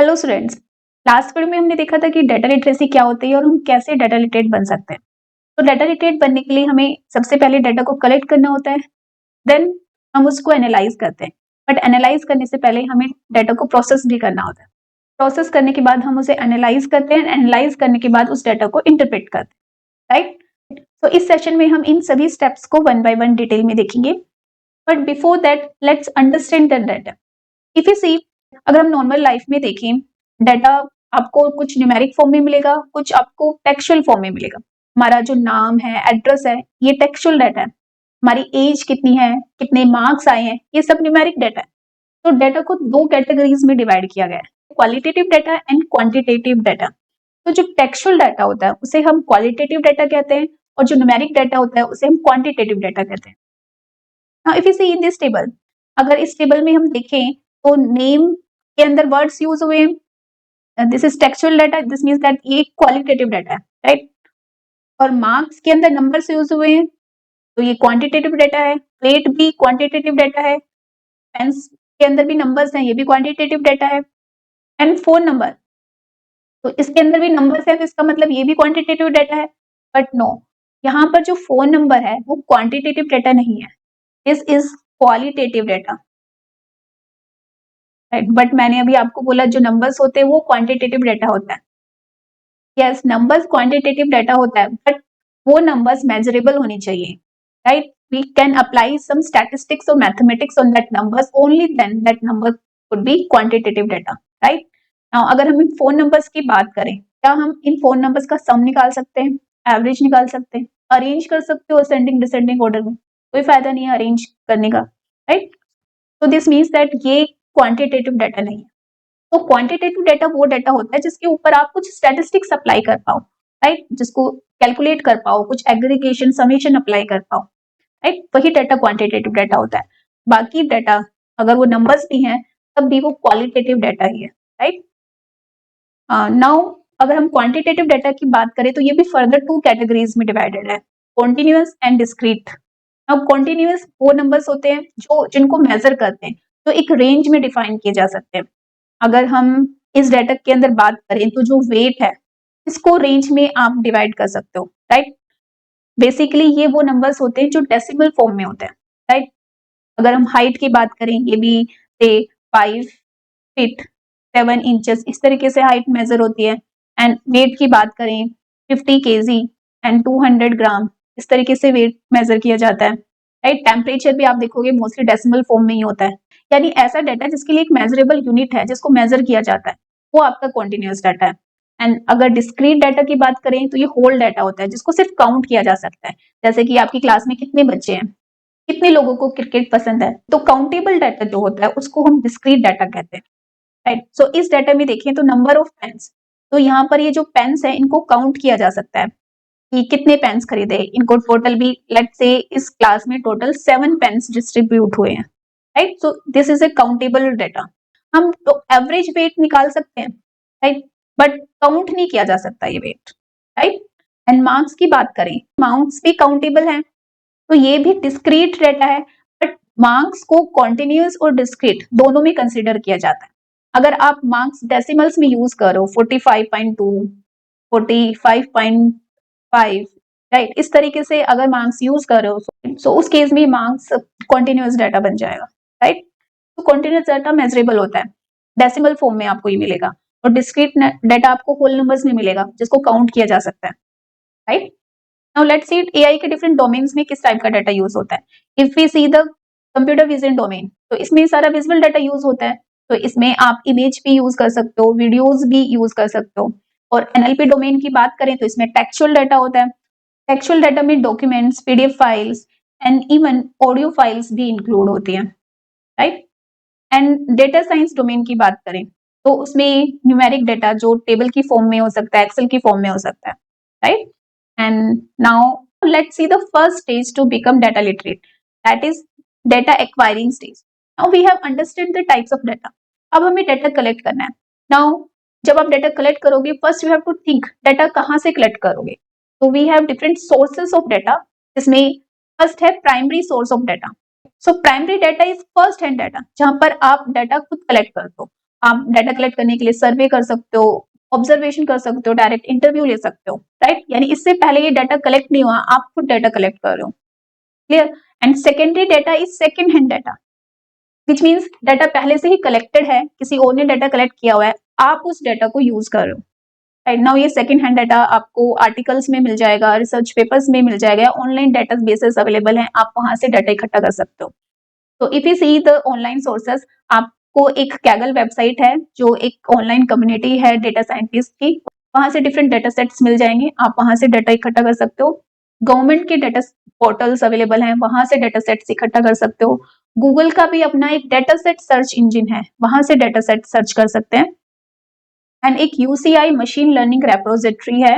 Hello students. Last video में हमने देखा था कि डेटा लिटरेसी क्या होती है और हम कैसे डेटा लिटरेट बन सकते हैं। तो डेटा लिटरेट बनने के लिए हमें सबसे पहले डेटा को कलेक्ट करना होता है, देन हम उसको एनालाइज करते हैं। बट एनालाइज करने से पहले हमें डेटा को प्रोसेस भी करना होता है। प्रोसेस करने के बाद हम उसे एनालाइज करते हैं, एनालाइज करने के बाद उस डेटा को इंटरप्रेट करते हैं, राइट। तो इस सेशन में हम इन सभी स्टेप्स को वन बाय वन डिटेल में देखेंगे। But before that let's understand the data. If you see, अगर हम नॉर्मल लाइफ में देखें, डाटा आपको कुछ न्यूमेरिक फॉर्म में मिलेगा, कुछ आपको टेक्सचुअल फॉर्म में मिलेगा। हमारा जो नाम है, एड्रेस है, ये टेक्सचुअल डाटा है। हमारी एज कितनी है, कितने मार्क्स आए हैं, ये सब न्यूमेरिक डाटा है। तो डाटा को दो कैटेगरीज में डिवाइड किया गया है, qualitative data and quantitative data. तो जो टेक्सचुअल डाटा होता है उसे हम क्वालिटेटिव डाटा कहते हैं, और जो न्यूमेरिक डाटा होता है उसे हम क्वांटिटेटिव डाटा कहते हैं। Now if you see in this table, अगर इस टेबल में हम देखें तो नेम के अंदर वर्ड्स यूज हुए हैं, this is textual data, this means that ये क्वालिटेटिव डाटा है, राइट। और मार्क्स के अंदर नंबर्स यूज हुए हैं तो ये क्वांटिटेटिव डाटा है। प्लेट भी क्वांटिटेटिव डाटा है। पेन्स के अंदर भी नंबर्स हैं, ये भी क्वांटिटेटिव डाटा है। एंड फोन नंबर, तो इसके अंदर भी नंबर्स है, तो इसका मतलब ये भी क्वांटिटेटिव डाटा है। बट नो, यहाँ पर जो फोन नंबर है वो क्वांटिटेटिव डाटा नहीं है, this is qualitative data, right. But मैंने अभी आपको बोला जो नंबर्स होते हैं वो क्वांटिटेटिव डाटा होता है। यस, नंबर्स क्वांटिटेटिव डाटा होता है, बट वो नंबर्स मेजरेबल होनी चाहिए, right. We can apply some statistics और mathematics on that numbers, only then that number could be quantitative data, right. Now अगर हम इन फोन नंबर्स की बात करें, क्या हम इन फोन नंबर्स का सम निकाल सकते हैं, एवरेज निकाल सकते हैं, अरेंज कर सकते हो असेंडिंग डिसेंडिंग ऑर्डर में? कोई फायदा नहीं है अरेंज करने का, राइट। तो दिस मीन्स दैट ये क्वांटिटेटिव डाटा नहीं है। तो क्वांटिटेटिव डाटा वो डाटा होता है जिसके ऊपर आप कुछ स्टैटिस्टिक्स अप्लाई कर पाओ, राइट, जिसको कैलकुलेट कर पाओ, कुछ एग्रीगेशन समेशन अप्लाई कर पाओ, राइट, वही डाटा क्वांटिटेटिव डाटा होता है। बाकी डाटा अगर वो नंबर्स भी हैं तब भी वो क्वालिटेटिव डाटा ही है, राइट। नाउ अगर हम क्वांटिटेटिव डाटा की बात करें तो ये भी फर्दर टू कैटेगरीज में डिवाइडेड है, कॉन्टिन्यूअस एंड डिस्क्रीट। अब कॉन्टिन्यूअस वो नंबर्स होते हैं जो जिनको मेजर करते हैं, जो एक रेंज में डिफाइन किए जा सकते हैं। अगर हम इस डाटा के अंदर बात करें तो जो वेट है इसको रेंज में आप डिवाइड कर सकते हो, राइट। बेसिकली ये वो नंबर्स होते हैं जो डेसिमल फॉर्म में होते हैं, राइट। अगर हम हाइट की बात करें, ये भी से 5 फीट 7 इंचेस इस तरीके से हाइट मेजर होती है। एंड वेट की बात करें 50 kg एंड 200 ग्राम, इस तरीके से वेट मेजर किया जाता है, राइट। टेम्परेचर भी आप देखोगे मोस्टली डेसिमल फॉर्म में ही होता है। यानी ऐसा डाटा जिसके लिए एक मेजरेबल यूनिट है, जिसको मेजर किया जाता है, वो आपका कॉन्टिन्यूअस डाटा है। एंड अगर डिस्क्रीट डाटा की बात करें तो ये होल डाटा होता है जिसको सिर्फ काउंट किया जा सकता है। जैसे कि आपकी क्लास में कितने बच्चे हैं, कितने लोगों को क्रिकेट पसंद है, तो काउंटेबल डाटा जो होता है उसको हम डिस्क्रीट डाटा कहते हैं, राइट। सो इस डाटा में देखें तो नंबर ऑफ पेन्स, तो यहाँ पर ये जो पेन्स है इनको काउंट किया जा सकता है कि कितने पेन्स खरीदे, इनको टोटल भी लेट्स से इस क्लास में टोटल 7 पेन्स डिस्ट्रीब्यूट हुए हैं, right. So this is a countable data. हम तो एवरेज वेट निकाल सकते हैं, राइट, बट काउंट नहीं किया जा सकता ये वेट, राइट। एंड मार्क्स की बात करें, मार्क्स भी काउंटेबल है, तो ये भी डिस्क्रीट डाटा है, बट मार्क्स को कॉन्टिन्यूअस और डिस्क्रीट दोनों में कंसिडर किया जाता है। अगर आप मार्क्स डेसिमल्स में यूज करो 45.2 45.5, राइट, इस तरीके से अगर मार्क्स यूज कर रहे हो सो उस केस में मार्क्स कॉन्टिन्यूअस डाटा बन जाएगा, राइट। तो कॉन्टिन्यूअस डाटा मेजरेबल होता है, डेसिमल फॉर्म में आपको ये मिलेगा, और डिस्क्रीट डाटा आपको होल नंबर्स में मिलेगा जिसको काउंट किया जा सकता है, right. Now let's see AI के डिफरेंट डोमेन्स में किस टाइप का डाटा यूज होता है। If we see the computer vision domain, तो इसमें सारा विजुअल डाटा यूज होता है। तो इसमें आप इमेज भी यूज कर सकते हो, वीडियोस भी यूज कर सकते हो। और एनएलपी डोमेन की बात करें तो इसमें टेक्सचुअल डाटा होता है। टेक्सचुअल डाटा में documents, PDF files and even audio files भी इंक्लूड होती हैं, right. And data science domain की बात करें तो उसमें न्यूमेरिक डाटा जो टेबल की फॉर्म में हो सकता है, एक्सेल की फॉर्म में हो सकता है, right. And now let's see the first stage to become data literate, that is data acquiring stage. Now we have understood the types of data. अब हमें डाटा कलेक्ट करना है। Now जब आप डाटा कलेक्ट करोगे, first you have to think data कहाँ से collect करोगे। तो we have different sources of data, जिसमें फर्स्ट है primary source of data. So primary data is first hand data, जहां पर आप डाटा खुद कलेक्ट करते हो। आप डाटा कलेक्ट करने के लिए सर्वे कर सकते हो, ऑब्जर्वेशन कर सकते हो, डायरेक्ट इंटरव्यू ले सकते हो, राइट। यानी इससे पहले ये डाटा कलेक्ट नहीं हुआ, आप खुद डाटा कलेक्ट कर रहे हो, clear. And secondary data is second hand data, which means data पहले से ही कलेक्टेड है, किसी और ने डाटा कलेक्ट किया हुआ है, आप उस डाटा को यूज कर रहे हो, राइट नाउ। ये सेकंड हैंड डाटा आपको आर्टिकल्स में मिल जाएगा, रिसर्च पेपर्स में मिल जाएगा, ऑनलाइन डाटा बेसेस अवेलेबल हैं, आप वहां से डाटा इकट्ठा कर सकते हो। तो if you see the online sources, आपको एक कैगल वेबसाइट है जो एक ऑनलाइन कम्युनिटी है डेटा साइंटिस्ट की, वहां से डिफरेंट डाटा सेट्स मिल जाएंगे, आप वहां से डाटा इकट्ठा कर सकते हो। गवर्नमेंट के डाटा पोर्टल्स अवेलेबल हैं, वहां से डाटा सेट्स इकट्ठा कर सकते हो। गूगल का भी अपना एक डाटा सेट सर्च इंजन है, वहां से डाटा सेट सर्च कर सकते हैं। एंड एक यूसीआई मशीन लर्निंग रेपोजिटरी है,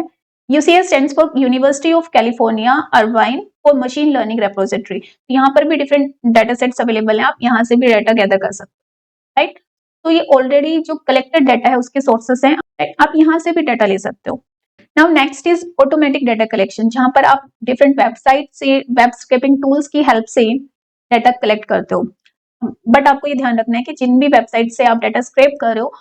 UCI stands for university of California Irvine for machine learning repository. यहाँ पर भी डिफरेंट डाटा सेट्स अवेलेबल हैं, आप यहाँ से भी डाटा गैदर कर सकते हो, राइट। तो ये ऑलरेडी जो कलेक्टेड डाटा है उसके सोर्सेस हैं, आप यहाँ से भी डाटा ले सकते हो। Now next is automatic data collection, जहां पर आप डिफरेंट वेबसाइट से, वेब स्क्रैपिंग टूल्स की हेल्प से डाटा कलेक्ट करते हो। बट आपको ये ध्यान रखना है कि जिन भी वेबसाइट से आप डाटा स्क्रैप कर रहे हो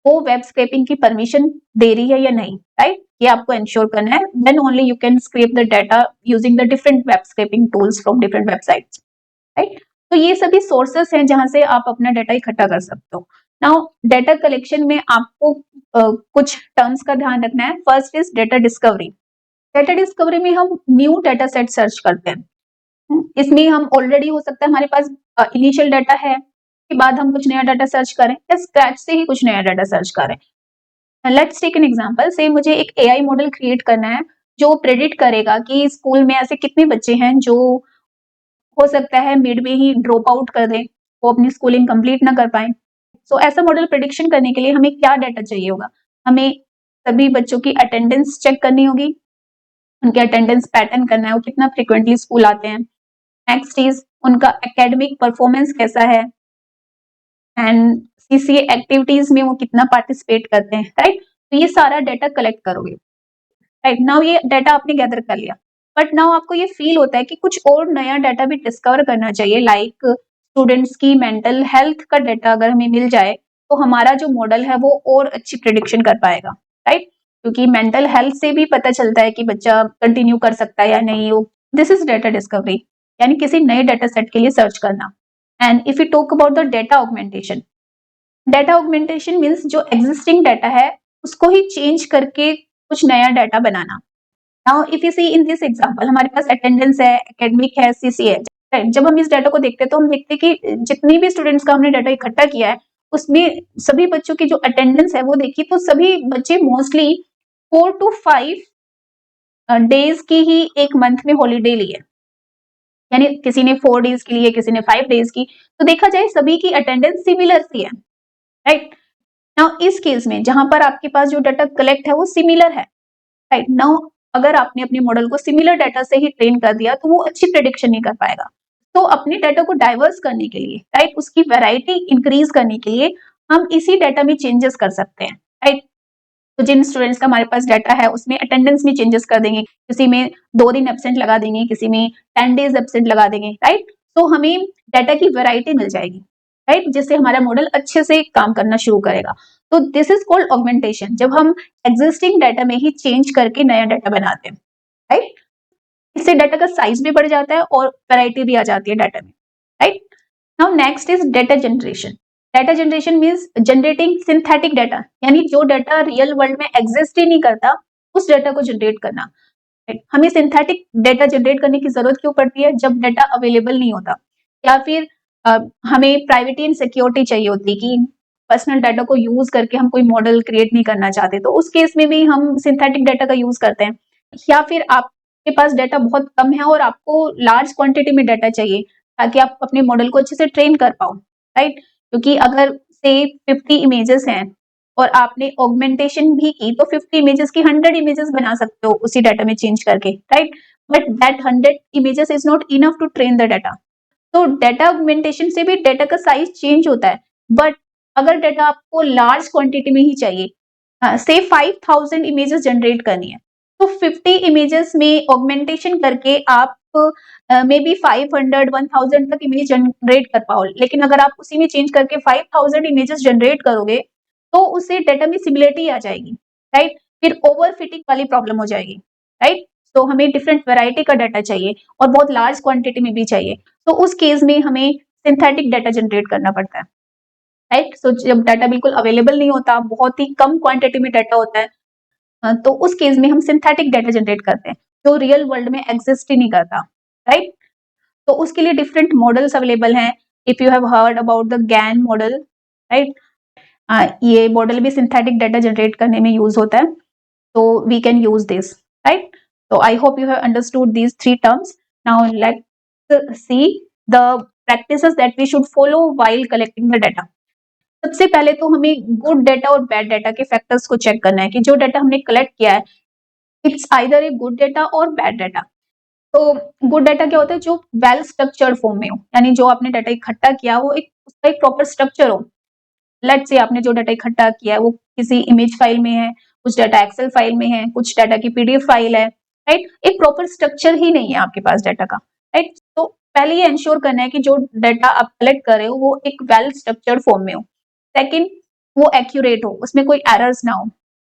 वो वेब स्क्रैपिंग की परमिशन दे रही है या नहीं, राइट। ये आपको इंश्योर करना है, then only you can scrap the data using the different web scraping tools from different websites, right. तो ये सभी सोर्सेस हैं जहां से आप अपना डाटा इकट्ठा कर सकते हो। नाउ डाटा कलेक्शन में आपको कुछ टर्म्स का ध्यान रखना है। First is data discovery. Data discovery में हम न्यू डाटा सेट सर्च करते हैं, इसमें हम ऑलरेडी हो सकता है हमारे पास इनिशियल डाटा है, के बाद हम कुछ नया डाटा सर्च करें या स्क्रैच से ही कुछ नया डाटा सर्च करें। लेट्स टेक एन एग्जांपल, से मुझे एक एआई मॉडल क्रिएट करना है जो प्रेडिक्ट करेगा कि स्कूल में ऐसे कितने बच्चे हैं जो हो सकता है मिड में ही ड्रॉप आउट कर दें, वो अपनी स्कूलिंग कंप्लीट ना कर पाए। सो ऐसा मॉडल प्रेडिक्शन करने के लिए हमें क्या डाटा चाहिए होगा, हमें सभी बच्चों की अटेंडेंस चेक करनी होगी, उनके अटेंडेंस पैटर्न करना है, वो कितना फ्रिक्वेंटली स्कूल आते हैं। नेक्स्ट इज उनका एकेडमिक परफॉर्मेंस कैसा है, एंड सीसीए एक्टिविटीज में वो कितना पार्टिसिपेट करते हैं, राइट। तो ये सारा डाटा कलेक्ट करोगे, राइट। नाउ ये डाटा आपने गैदर कर लिया, बट नाउ आपको ये फील होता है कि कुछ और नया डाटा भी डिस्कवर करना चाहिए, लाइक स्टूडेंट्स की मेंटल हेल्थ का डाटा अगर हमें मिल जाए तो हमारा जो मॉडल है वो और अच्छी प्रिडिक्शन कर पाएगा, राइट। क्योंकि मेंटल हेल्थ से भी पता चलता है कि बच्चा कंटिन्यू कर सकता है या नहीं। दिस इज डाटा डिस्कवरी, यानी किसी नए डाटा सेट के लिए सर्च करना। And if you talk about the data augmentation, data augmentation means जो एग्जिस्टिंग डाटा है उसको ही चेंज करके कुछ नया डाटा बनाना। Now if you see in this example, हमारे पास अटेंडेंस है, एकेडमिक है, सीसी है, जब हम इस डाटा को देखते हैं तो हम देखते हैं कि जितने भी स्टूडेंट्स का हमने डाटा इकट्ठा किया है उसमें सभी बच्चों की जो अटेंडेंस है वो देखिए तो सभी बच्चे मोस्टली 4 to 5 डेज की ही एक मंथ में हॉलीडे लिए, यानी किसी ने 4 डेज की लिए, किसी ने 5 डेज की, तो देखा जाए सभी की अटेंडेंस सिमिलर सी है, राइट। नाउ इस केस में जहां पर आपके पास जो डाटा कलेक्ट है वो सिमिलर है, राइट। नाउ अगर आपने अपने मॉडल को सिमिलर डाटा से ही ट्रेन कर दिया तो वो अच्छी प्रेडिक्शन नहीं कर पाएगा। तो अपने डाटा को डाइवर्स करने के लिए, राइट, उसकी वैरायटी इंक्रीज करने के लिए हम इसी डाटा में चेंजेस कर सकते हैं, राइट। तो जिन स्टूडेंट्स का हमारे पास डाटा है उसमें अटेंडेंस में चेंजेस कर देंगे, किसी में 2 दिन एब्सेंट लगा देंगे, किसी में 10 डेज एब्सेंट लगा देंगे, राइट। तो हमें डाटा की वैरायटी मिल जाएगी, राइट, जिससे हमारा मॉडल अच्छे से काम करना शुरू करेगा। तो दिस इज कॉल्ड ऑगमेंटेशन, जब हम एग्जिस्टिंग डाटा में ही चेंज करके नया डाटा बनाते हैं, राइट। इससे डाटा का साइज भी बढ़ जाता है और वैरायटी भी आ जाती है डाटा में, right. Now next is data generation. Data generation means generating synthetic data, यानी जो डाटा रियल वर्ल्ड में एग्जिस्ट ही नहीं करता उस डाटा को जनरेट करना, राइट। हमें सिंथेटिक डाटा जनरेट करने की जरूरत क्यों पड़ती है, जब डाटा अवेलेबल नहीं होता, या फिर हमें प्राइवेटी एंड सिक्योरिटी चाहिए होती है कि पर्सनल डाटा को यूज करके हम कोई मॉडल क्रिएट नहीं करना चाहते, तो उस केस में भी हम सिंथेटिक डाटा का यूज करते हैं। या फिर आपके पास डाटा बहुत कम है और आपको लार्ज क्वांटिटी में डाटा चाहिए ताकि आप अपने मॉडल को अच्छे से ट्रेन कर पाओ, राइट। क्योंकि अगर से 50 इमेजेस हैं और आपने ऑगमेंटेशन भी की तो 50 इमेजेस की 100 इमेजेस बना सकते हो उसी डाटा में चेंज करके, right. But that 100 images is not enough to train the data. तो डाटा ऑगमेंटेशन से भी डाटा का साइज चेंज होता है, बट अगर डाटा आपको लार्ज क्वांटिटी में ही चाहिए, से 5000 इमेजेस जनरेट करनी है, तो 50 इमेजेस में ऑगमेंटेशन करके आप मे बी 500 1000 तक इमेज जनरेट कर पाओ। लेकिन अगर आप उसी में चेंज करके 5000 इमेजेस जनरेट करोगे तो उससे डाटा में सिमिलरिटी आ जाएगी, राइट। फिर ओवर फिटिंग वाली प्रॉब्लम हो जाएगी, राइट। तो हमें डिफरेंट वैरायटी का डाटा चाहिए और बहुत लार्ज क्वांटिटी में भी चाहिए, तो उस केस में हमें सिंथेटिक डाटा जनरेट करना पड़ता है, राइट। सो जब डाटा बिल्कुल अवेलेबल नहीं होता, बहुत ही कम क्वांटिटी में डाटा होता है, तो उस केस में हम सिंथेटिक डाटा जनरेट करते हैं जो रियल वर्ल्ड में एग्जिस्ट ही नहीं करता, राइट। तो उसके लिए डिफरेंट मॉडल्स अवेलेबल हैं। If you have heard about the GAN model, right, ये मॉडल भी सिंथेटिक डाटा जनरेट करने में यूज होता है, तो we can use this, right. तो I hope you have understood these three terms. Now let's see the practices that we should follow while collecting the data. सबसे पहले तो हमें गुड डाटा और बैड डाटा के फैक्टर्स को check करना है कि जो डाटा हमने कलेक्ट किया है it's either a good data और बैड डाटा। तो गुड डाटा क्या होता है, जो वेल स्ट्रक्चर्ड फॉर्म में हो, यानी जो आपने डाटा इकट्ठा किया वो उसका एक प्रॉपर स्ट्रक्चर हो। लेट्स से आपने जो डाटा इकट्ठा किया है वो किसी इमेज फाइल में है, कुछ डाटा एक्सेल फाइल में है, कुछ डाटा की पीडीएफ फाइल है, राइट। एक प्रॉपर स्ट्रक्चर ही नहीं है आपके पास डाटा का, राइट। तो पहले ये इंश्योर करना है कि जो डाटा आप कलेक्ट कर रहे हो वो एक वेल स्ट्रक्चर्ड फॉर्म में हो। सेकंड, वो एक्यूरेट हो, उसमें कोई एरर्स ना हो,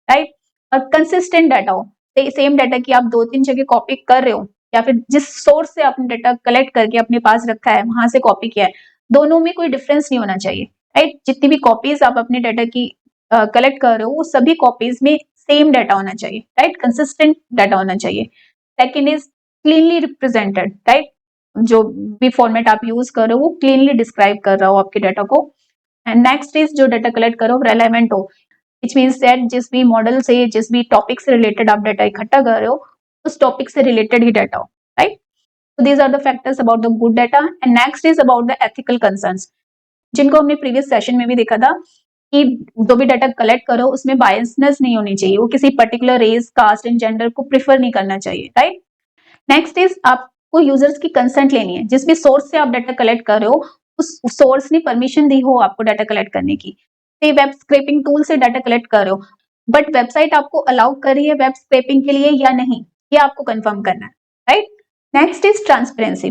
राइट। और कंसिस्टेंट डाटा हो, सेम डाटा की आप 2-3 जगह कॉपी कर रहे हो या फिर जिस सोर्स से आपने डाटा कलेक्ट करके अपने पास रखा है वहां से कॉपी किया है, दोनों में कोई डिफरेंस नहीं होना चाहिए, राइट। जितनी भी कॉपीज आप अपने डाटा की कलेक्ट कर रहे हो वो सभी कॉपीज में सेम डाटा होना चाहिए, राइट, कंसिस्टेंट डाटा होना चाहिए। Second is cleanly represented, right, जो भी फॉर्मेट आप यूज कर रहे हो वो क्लीनली डिस्क्राइब कर रहा हो आपके डाटा को। एंड नेक्स्ट इज जो डाटा कलेक्ट करो रेलेवेंट हो, विच मीन्स दैट जिस भी मॉडल से, जिस भी टॉपिक से रिलेटेड आप डाटा इकट्ठा कर रहे हो उस टॉपिक से रिलेटेड ही डाटा हो, right. So these are the factors about the good data and next is about the ethical concerns, जिनको हमने प्रीवियस सेशन में भी देखा था कि जो भी डाटा कलेक्ट करो उसमें बायसनेस नहीं होनी चाहिए, वो किसी particular race, caste and gender को प्रेफर नहीं करना चाहिए, राइट। नेक्स्ट इज आपको यूजर्स की कंसेंट लेनी है, जिस भी सोर्स से आप डाटा कलेक्ट कर रहे हो उस सोर्स ने परमिशन दी हो आपको डाटा कलेक्ट करने की। वेब स्क्रैपिंग टूल से डाटा कलेक्ट कर रहे हो बट वेबसाइट आपको अलाउ कर रही है वेब स्क्रैपिंग के लिए या नहीं, ये आपको कंफर्म करना है, राइट। नेक्स्ट इज ट्रांसपेरेंसी,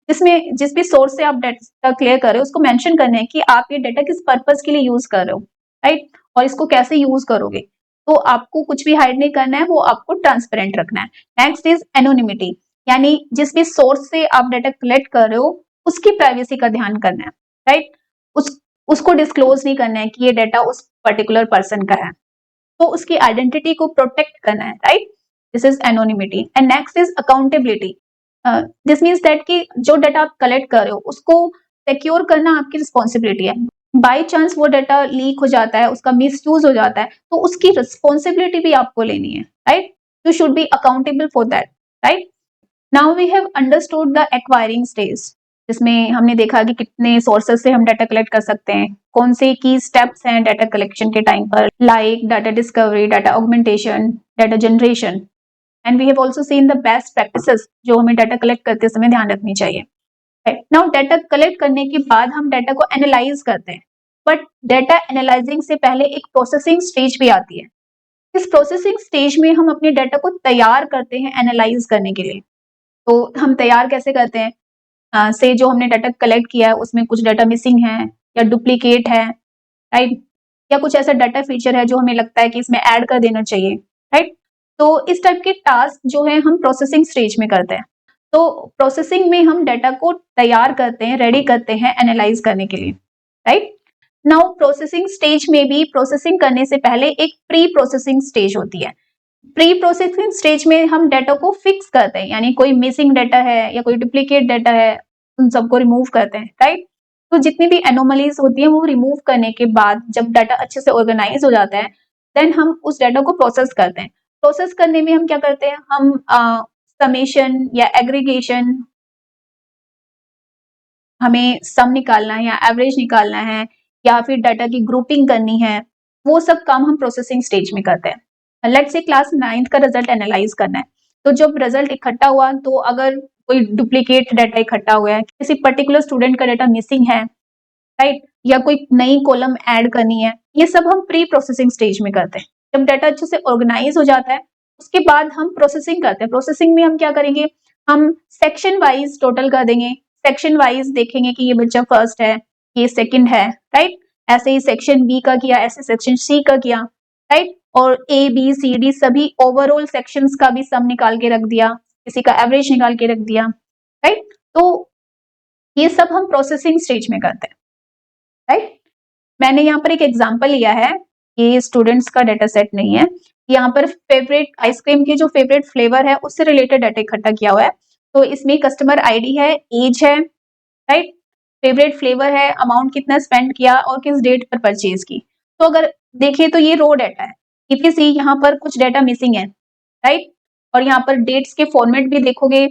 जिसमें जिस भी सोर्स से आप डाटा क्लियर कर रहे हो उसको मेंशन करना है कि आप ये डाटा किस पर्पस के लिए यूज कर रहे हो, राइट, और इसको कैसे यूज करोगे। तो आपको कुछ भी हाइड नहीं करना है, वो आपको ट्रांसपेरेंट रखना है। नेक्स्ट इज एनोनिमिटी, यानी जिस भी सोर्स से आप डाटा कलेक्ट कर रहे हो उसकी प्राइवेसी का ध्यान करना है, राइट। उसको डिस्क्लोज नहीं करना है कि ये डाटा उस पर्टिकुलर पर्सन का है, तो उसकी आइडेंटिटी को प्रोटेक्ट करना है, right. This is anonymity. And next is accountability, this means that कि जो डाटा आप कलेक्ट कर रहे हो उसको सिक्योर करना आपकी रिस्पॉन्सिबिलिटी है। बाई चांस वो डाटा लीक हो जाता है, उसका मिसयूज हो जाता है, तो उसकी रिस्पॉन्सिबिलिटी भी आपको लेनी है, right. You should be accountable for that, right. Now we have understood the acquiring stage, जिसमें हमने देखा कि कितने सोर्सेस से हम डाटा कलेक्ट कर सकते हैं, कौन से की स्टेप्स हैं डाटा कलेक्शन के टाइम पर, like data discovery, data augmentation, data generation. And we have also seen the best practices जो हमें डाटा कलेक्ट करते समय ध्यान रखनी चाहिए। नाउ डाटा कलेक्ट करने के बाद हम डाटा को एनालाइज करते हैं, बट डाटा एनालाइजिंग से पहले एक प्रोसेसिंग स्टेज भी आती है। इस प्रोसेसिंग स्टेज में हम अपने डाटा को तैयार करते हैं एनालाइज करने के लिए। तो हम तैयार कैसे करते हैं, से जो हमने डाटा कलेक्ट किया है उसमें कुछ डाटा मिसिंग है या डुप्लीकेट है, राइट, या कुछ ऐसा डाटा फीचर है जो हमें लगता है कि इसमें ऐड कर देना चाहिए, राइट। तो इस टाइप के टास्क जो है हम प्रोसेसिंग स्टेज में करते हैं। तो प्रोसेसिंग में हम डाटा को तैयार करते हैं, रेडी करते हैं एनालाइज करने के लिए, राइट। नाउ प्रोसेसिंग स्टेज में भी प्रोसेसिंग करने से पहले एक प्री प्रोसेसिंग स्टेज होती है। प्री प्रोसेसिंग स्टेज में हम डाटा को फिक्स करते हैं, यानी कोई मिसिंग डाटा है या कोई डुप्लीकेट डाटा है उन सबको रिमूव करते हैं, राइट। तो जितनी भी एनोमलीज होती हैं वो रिमूव करने के बाद जब डाटा अच्छे से ऑर्गेनाइज हो जाता है देन हम उस डाटा को प्रोसेस करते हैं। प्रोसेस करने में हम क्या करते हैं, हम समेशन या एग्रीगेशन, हमें सम निकालना है या एवरेज निकालना है या फिर डाटा की ग्रुपिंग करनी है, वो सब काम हम प्रोसेसिंग स्टेज में करते हैं। लेट्स से क्लास 9th का रिजल्ट एनालाइज करना है, तो जब रिजल्ट इकट्ठा हुआ तो अगर कोई डुप्लीकेट डाटा इकट्ठा हुआ है, किसी पर्टिकुलर स्टूडेंट का डाटा मिसिंग है, राइट, या कोई नई कॉलम ऐड करनी है, ये सब हम प्री प्रोसेसिंग स्टेज में करते हैं। जब डाटा अच्छे से ऑर्गेनाइज हो जाता है उसके बाद हम प्रोसेसिंग करते हैं। प्रोसेसिंग में हम क्या करेंगे, हम सेक्शन वाइज टोटल कर देंगे, सेक्शन वाइज देखेंगे कि ये बच्चा फर्स्ट है, ये सेकंड है, राइट। ऐसे ही सेक्शन बी का किया, ऐसे सेक्शन सी का किया, राइट। और ए बी सी डी सभी ओवरऑल सेक्शंस का भी सम निकाल के रख दिया, किसी का एवरेज निकाल के रख दिया, राइट। तो ये सब हम प्रोसेसिंग स्टेज में करते हैं, राइट। मैंने यहाँ पर एक एग्जांपल लिया है, ये स्टूडेंट्स का डेटा सेट नहीं है, यहाँ पर फेवरेट आइसक्रीम के जो फेवरेट फ्लेवर है उससे रिलेटेड डाटा इकट्ठा किया हुआ है। तो इसमें कस्टमर आईडी है, एज है, राइट, फेवरेट फ्लेवर है, अमाउंट कितना स्पेंड किया और किस डेट पर परचेज की। तो अगर देखें तो ये रो डाटा है। इफ यू सी यहाँ पर कुछ डाटा मिसिंग है, राइट, और यहाँ पर डेट्स के फॉर्मेट भी देखोगे,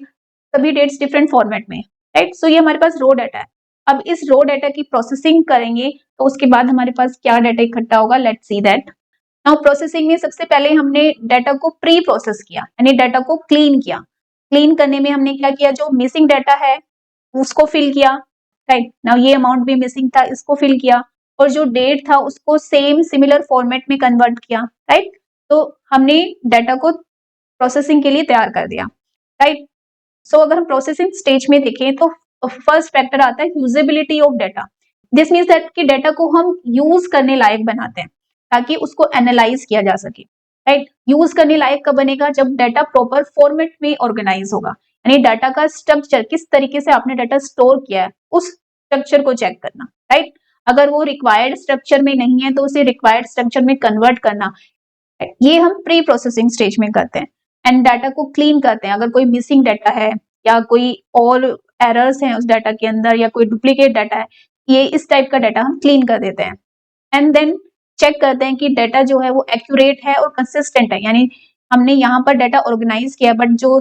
सभी डेट्स डिफरेंट फॉर्मेट में, राइट। सो ये हमारे पास रो डाटा है। अब इस रो डाटा की प्रोसेसिंग करेंगे तो उसके बाद हमारे पास क्या डाटा इकट्ठा होगा, let's see that. Now processing में सबसे पहले हमने डाटा को प्री प्रोसेस किया, यानी डाटा को क्लीन किया। क्लीन करने में हमने क्या किया, जो मिसिंग डाटा है उसको फिल किया, राइट। नाउ ये अमाउंट भी मिसिंग था, इसको फिल किया, और जो डेट था उसको सेम सिमिलर फॉर्मेट में कन्वर्ट किया, राइट। तो हमने डाटा को प्रोसेसिंग के लिए तैयार कर दिया, राइट। सो अगर हम प्रोसेसिंग स्टेज में देखें तो फर्स्ट फैक्टर आता है usability of data. This means that कि डाटा को हम यूज करने लायक बनाते हैं ताकि उसको एनालाइज किया जा सके, राइट। यूज करने लायक कब बनेगा, जब डाटा प्रॉपर फॉर्मेट में ऑर्गेनाइज होगा, यानी डाटा का स्ट्रक्चर, किस तरीके से आपने डाटा स्टोर किया है उस स्ट्रक्चर को चेक करना, राइट। अगर वो रिक्वायर्ड स्ट्रक्चर में नहीं है तो उसे रिक्वायर्ड स्ट्रक्चर में कन्वर्ट करना, ये हम प्री प्रोसेसिंग स्टेज में करते हैं। एंड डाटा को क्लीन करते हैं, अगर कोई मिसिंग डाटा है या कोई और एरर्स हैं उस डाटा के अंदर या कोई डुप्लीकेट डाटा है, ये इस टाइप का डाटा हम क्लीन कर देते हैं। एंड देन चेक करते हैं कि डाटा जो है वो एक्यूरेट है और कंसिस्टेंट है, यानी हमने यहाँ पर डाटा ऑर्गेनाइज किया बट जो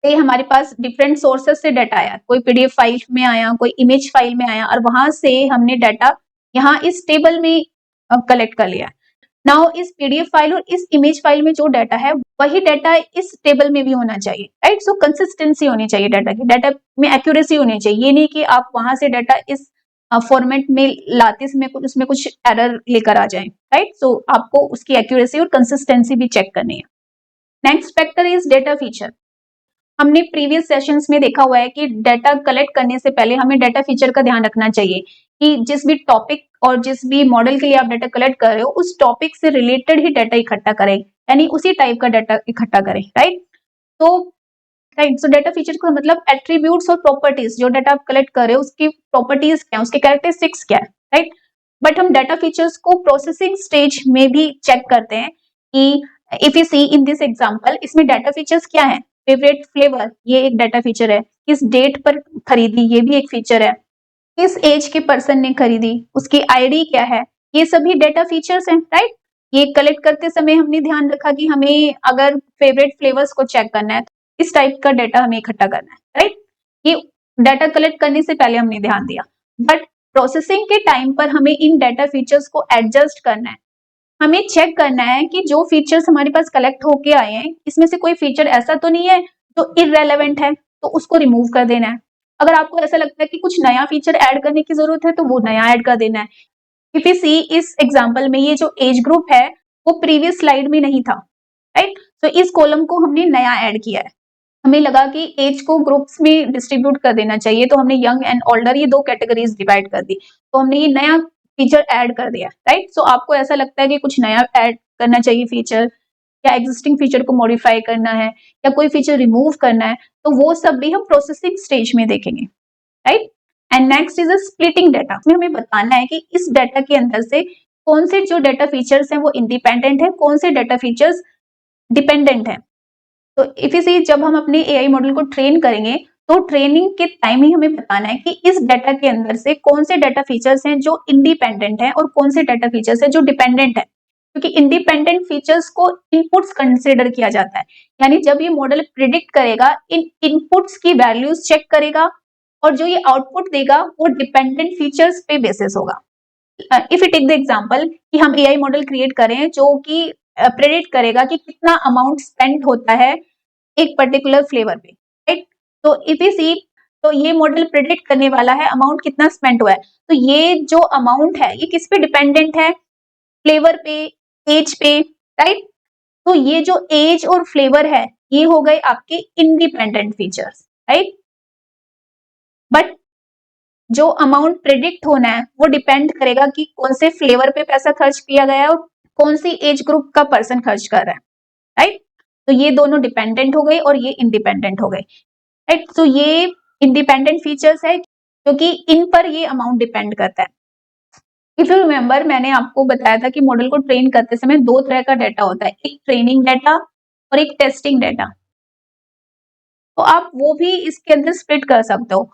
हमारे पास डिफरेंट सोर्सेस से डाटा आया, कोई पीडीएफ फाइल में आया, कोई इमेज फाइल में आया, और वहां से हमने डाटा यहाँ इस टेबल में कलेक्ट कर लिया। नाउ इस पीडीएफ फाइल और इस इमेज फाइल में जो डाटा है वही डाटा इस टेबल में भी होना चाहिए, राइट। सो कंसिस्टेंसी होनी चाहिए डाटा की, डाटा में एक्यूरेसी होनी चाहिए। ये नहीं कि आप वहां से डाटा इस फॉर्मेट में लाते समय कुछ उसमें कुछ एरर लेकर आ जाए, राइट। सो आपको उसकी एक्यूरेसी और कंसिस्टेंसी भी चेक करनी है। Next factor is data feature. हमने प्रीवियस सेशंस में देखा हुआ है कि डाटा कलेक्ट करने से पहले हमें डाटा फीचर का ध्यान रखना चाहिए कि जिस भी टॉपिक और जिस भी मॉडल के लिए आप डाटा कलेक्ट कर रहे हो उस टॉपिक से रिलेटेड ही डाटा इकट्ठा करें, यानी उसी टाइप का डाटा इकट्ठा करें, राइट। तो सो डाटा फीचर का मतलब एट्रीब्यूट्स और प्रॉपर्टीज, जो डाटा आप कलेक्ट कर रहे हो उसकी प्रॉपर्टीज क्या है, उसके कैरेक्टरिस्टिक्स क्या है, राइट। बट हम डाटा फीचर्स को प्रोसेसिंग स्टेज में भी चेक करते हैं कि if you see in this example, इसमें डाटा फीचर्स क्या है, फेवरेट फ्लेवर ये एक डाटा फीचर है, किस डेट पर खरीदी ये भी एक फीचर है, किस एज के पर्सन ने खरीदी उसकी आईडी क्या है, ये सभी डाटा फीचर्स हैं, राइट। ये कलेक्ट करते समय हमने ध्यान रखा कि हमें अगर फेवरेट फ्लेवर्स को चेक करना है तो इस टाइप का डाटा हमें इकट्ठा करना है, राइट। ये डाटा कलेक्ट करने से पहले हमने ध्यान दिया, बट प्रोसेसिंग के टाइम पर हमें इन डाटा फीचर्स को एडजस्ट करना है। हमें चेक करना है कि जो फीचर्स हमारे पास कलेक्ट होके आए हैं इसमें से कोई फीचर ऐसा तो नहीं है जो इररेलेवेंट है, तो उसको रिमूव कर देना है। अगर आपको ऐसा लगता है कि कुछ नया फीचर ऐड करने की जरूरत है तो वो नया ऐड कर देना है। इफ यू सी इस एग्जांपल में ये जो एज ग्रुप है वो प्रीवियस स्लाइड में नहीं था, राइट। तो इस कॉलम को हमने नया ऐड किया है। हमें लगा कि एज को ग्रुप्स में डिस्ट्रीब्यूट कर देना चाहिए, तो हमने यंग एंड ओल्डर ये दो कैटेगरीज डिवाइड कर दी, तो हमने ये नया फीचर ऐड कर दिया, राइट। सो आपको ऐसा लगता है कि कुछ नया ऐड करना चाहिए फीचर, या एग्जिस्टिंग फीचर को मॉडिफाई करना है, या कोई फीचर रिमूव करना है, तो वो सब भी हम प्रोसेसिंग स्टेज में देखेंगे, right. And next is a splitting data. इसमें हमें बताना है कि इस डाटा के अंदर से कौन से जो डाटा फीचर्स हैं वो इंडिपेंडेंट है, कौन से डाटा फीचर्स डिपेंडेंट है। तो इफ यू सी जब हम अपने एआई मॉडल को ट्रेन करेंगे तो ट्रेनिंग के टाइम ही हमें बताना है कि इस डाटा के अंदर से कौन से डाटा फीचर्स हैं जो इंडिपेंडेंट हैं और कौन से डाटा फीचर्स हैं जो डिपेंडेंट है, क्योंकि इंडिपेंडेंट फीचर्स को इनपुट्स कंसीडर किया जाता है, यानी जब ये मॉडल प्रिडिक्ट करेगा इन इनपुट्स की वैल्यूज चेक करेगा और जो ये आउटपुट देगा वो डिपेंडेंट फीचर्स पे बेसिस होगा। If you take the example कि हम एआई मॉडल क्रिएट करें जो कि प्रेडिक्ट करेगा कि कितना अमाउंट स्पेंड होता है एक पर्टिकुलर फ्लेवर पे, राइट। तो इफ यू सी तो ये मॉडल प्रेडिक्ट करने वाला है अमाउंट कितना स्पेंड हुआ है, तो ये जो अमाउंट है ये किस पे डिपेंडेंट है, फ्लेवर पे, एज पे, राइट। तो ये जो एज और फ्लेवर है ये हो गए आपके इंडिपेंडेंट फीचर्स, राइट। बट जो अमाउंट प्रेडिक्ट होना है वो डिपेंड करेगा कि कौन से फ्लेवर पे पैसा खर्च किया गया है और कौन सी एज ग्रुप का पर्सन खर्च कर रहा है, राइट। तो ये दोनों डिपेंडेंट हो गए और ये इंडिपेंडेंट हो गए, राइट। तो ये इंडिपेंडेंट फीचर्स है क्योंकि इन पर ये अमाउंट डिपेंड करता है। इफ यू रिमेंबर, मैंने आपको बताया था कि मॉडल को ट्रेन करते समय दो तरह का डाटा होता है, एक ट्रेनिंग डाटा और एक टेस्टिंग डाटा। तो आप वो भी इसके अंदर स्प्लिट कर सकते हो।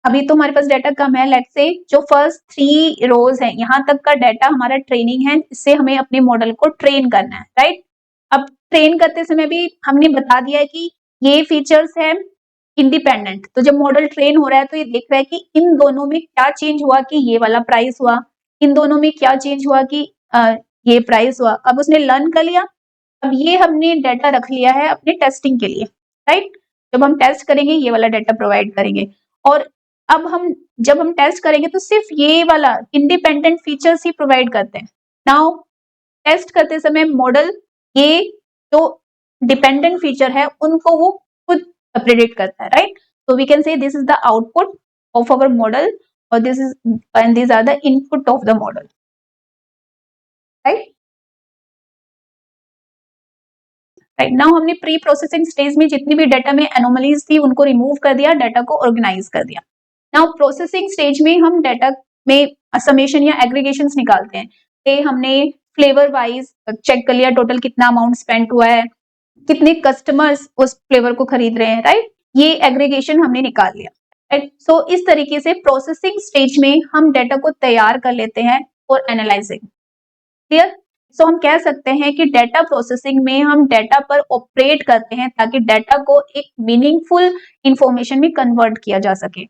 अभी तो हमारे पास डाटा कम है, लेट्स से जो फर्स्ट 3 रोज है यहाँ तक का डाटा हमारा ट्रेनिंग है, इससे हमें अपने मॉडल को ट्रेन करना है, राइट। अब ट्रेन करते समय भी हमने बता दिया है कि ये फीचर्स है इंडिपेंडेंट। तो जब मॉडल ट्रेन हो रहा है तो ये देख रहा है कि इन दोनों में क्या चेंज हुआ कि ये वाला प्राइस हुआ, इन दोनों में क्या चेंज हुआ कि ये प्राइस हुआ। अब उसने लर्न कर लिया। अब ये हमने डाटा रख लिया है अपने टेस्टिंग के लिए, राइट। जब हम टेस्ट करेंगे ये वाला डाटा प्रोवाइड करेंगे और अब जब हम टेस्ट करेंगे तो सिर्फ ये वाला इंडिपेंडेंट फीचर्स ही प्रोवाइड करते हैं। नाउ टेस्ट करते समय मॉडल ये जो डिपेंडेंट फीचर है उनको वो खुद प्रेडिक्ट करता है, right. So we can say this is the output of our model or these are the input of the model, right? Right now हमने प्री प्रोसेसिंग स्टेज में जितनी भी डाटा में एनोमलीज थी उनको रिमूव कर दिया, डाटा को ऑर्गेनाइज कर दिया। नाउ प्रोसेसिंग स्टेज में हम डाटा में समेशन या एग्रीगेशंस निकालते हैं। ये हमने फ्लेवर वाइज चेक कर लिया टोटल कितना अमाउंट स्पेंड हुआ है, कितने कस्टमर्स उस फ्लेवर को खरीद रहे हैं, राइट। ये एग्रीगेशन हमने निकाल लिया, राइट। सो इस तरीके से प्रोसेसिंग स्टेज में हम डाटा को तैयार कर लेते हैं और एनालाइजिंग, क्लियर। सो हम कह सकते हैं कि डाटा प्रोसेसिंग में हम डाटा पर ऑपरेट करते हैं ताकि डाटा को एक मीनिंगफुल इंफॉर्मेशन में कन्वर्ट किया जा सके,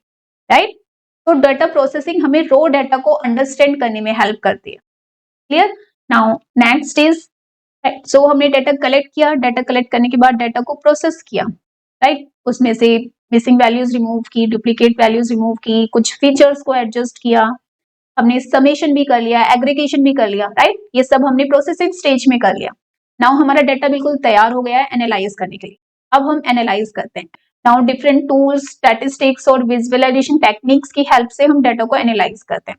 राइट। तो डाटा प्रोसेसिंग हमें रॉ डाटा को अंडरस्टैंड करने में हेल्प करती है, क्लियर। नाउ नेक्स्ट इज, सो हमने डाटा कलेक्ट किया, डाटा कलेक्ट करने के बाद डाटा को प्रोसेस किया, राइट। उसमें से मिसिंग वैल्यूज रिमूव की, डुप्लीकेट वैल्यूज रिमूव की, कुछ फीचर्स को एडजस्ट किया, हमने समेशन भी कर लिया, एग्रीगेशन भी कर लिया, राइट। ये सब हमने प्रोसेसिंग स्टेज में कर लिया। नाउ हमारा डाटा बिल्कुल तैयार हो गया है एनालाइज करने के लिए। अब हम एनालाइज करते हैं। नाउ डिफरेंट टूल्स, स्टैटिस्टिक्स और विजुअलाइजेशन टेक्निक्स की हेल्प से हम डाटा को एनालाइज करते हैं।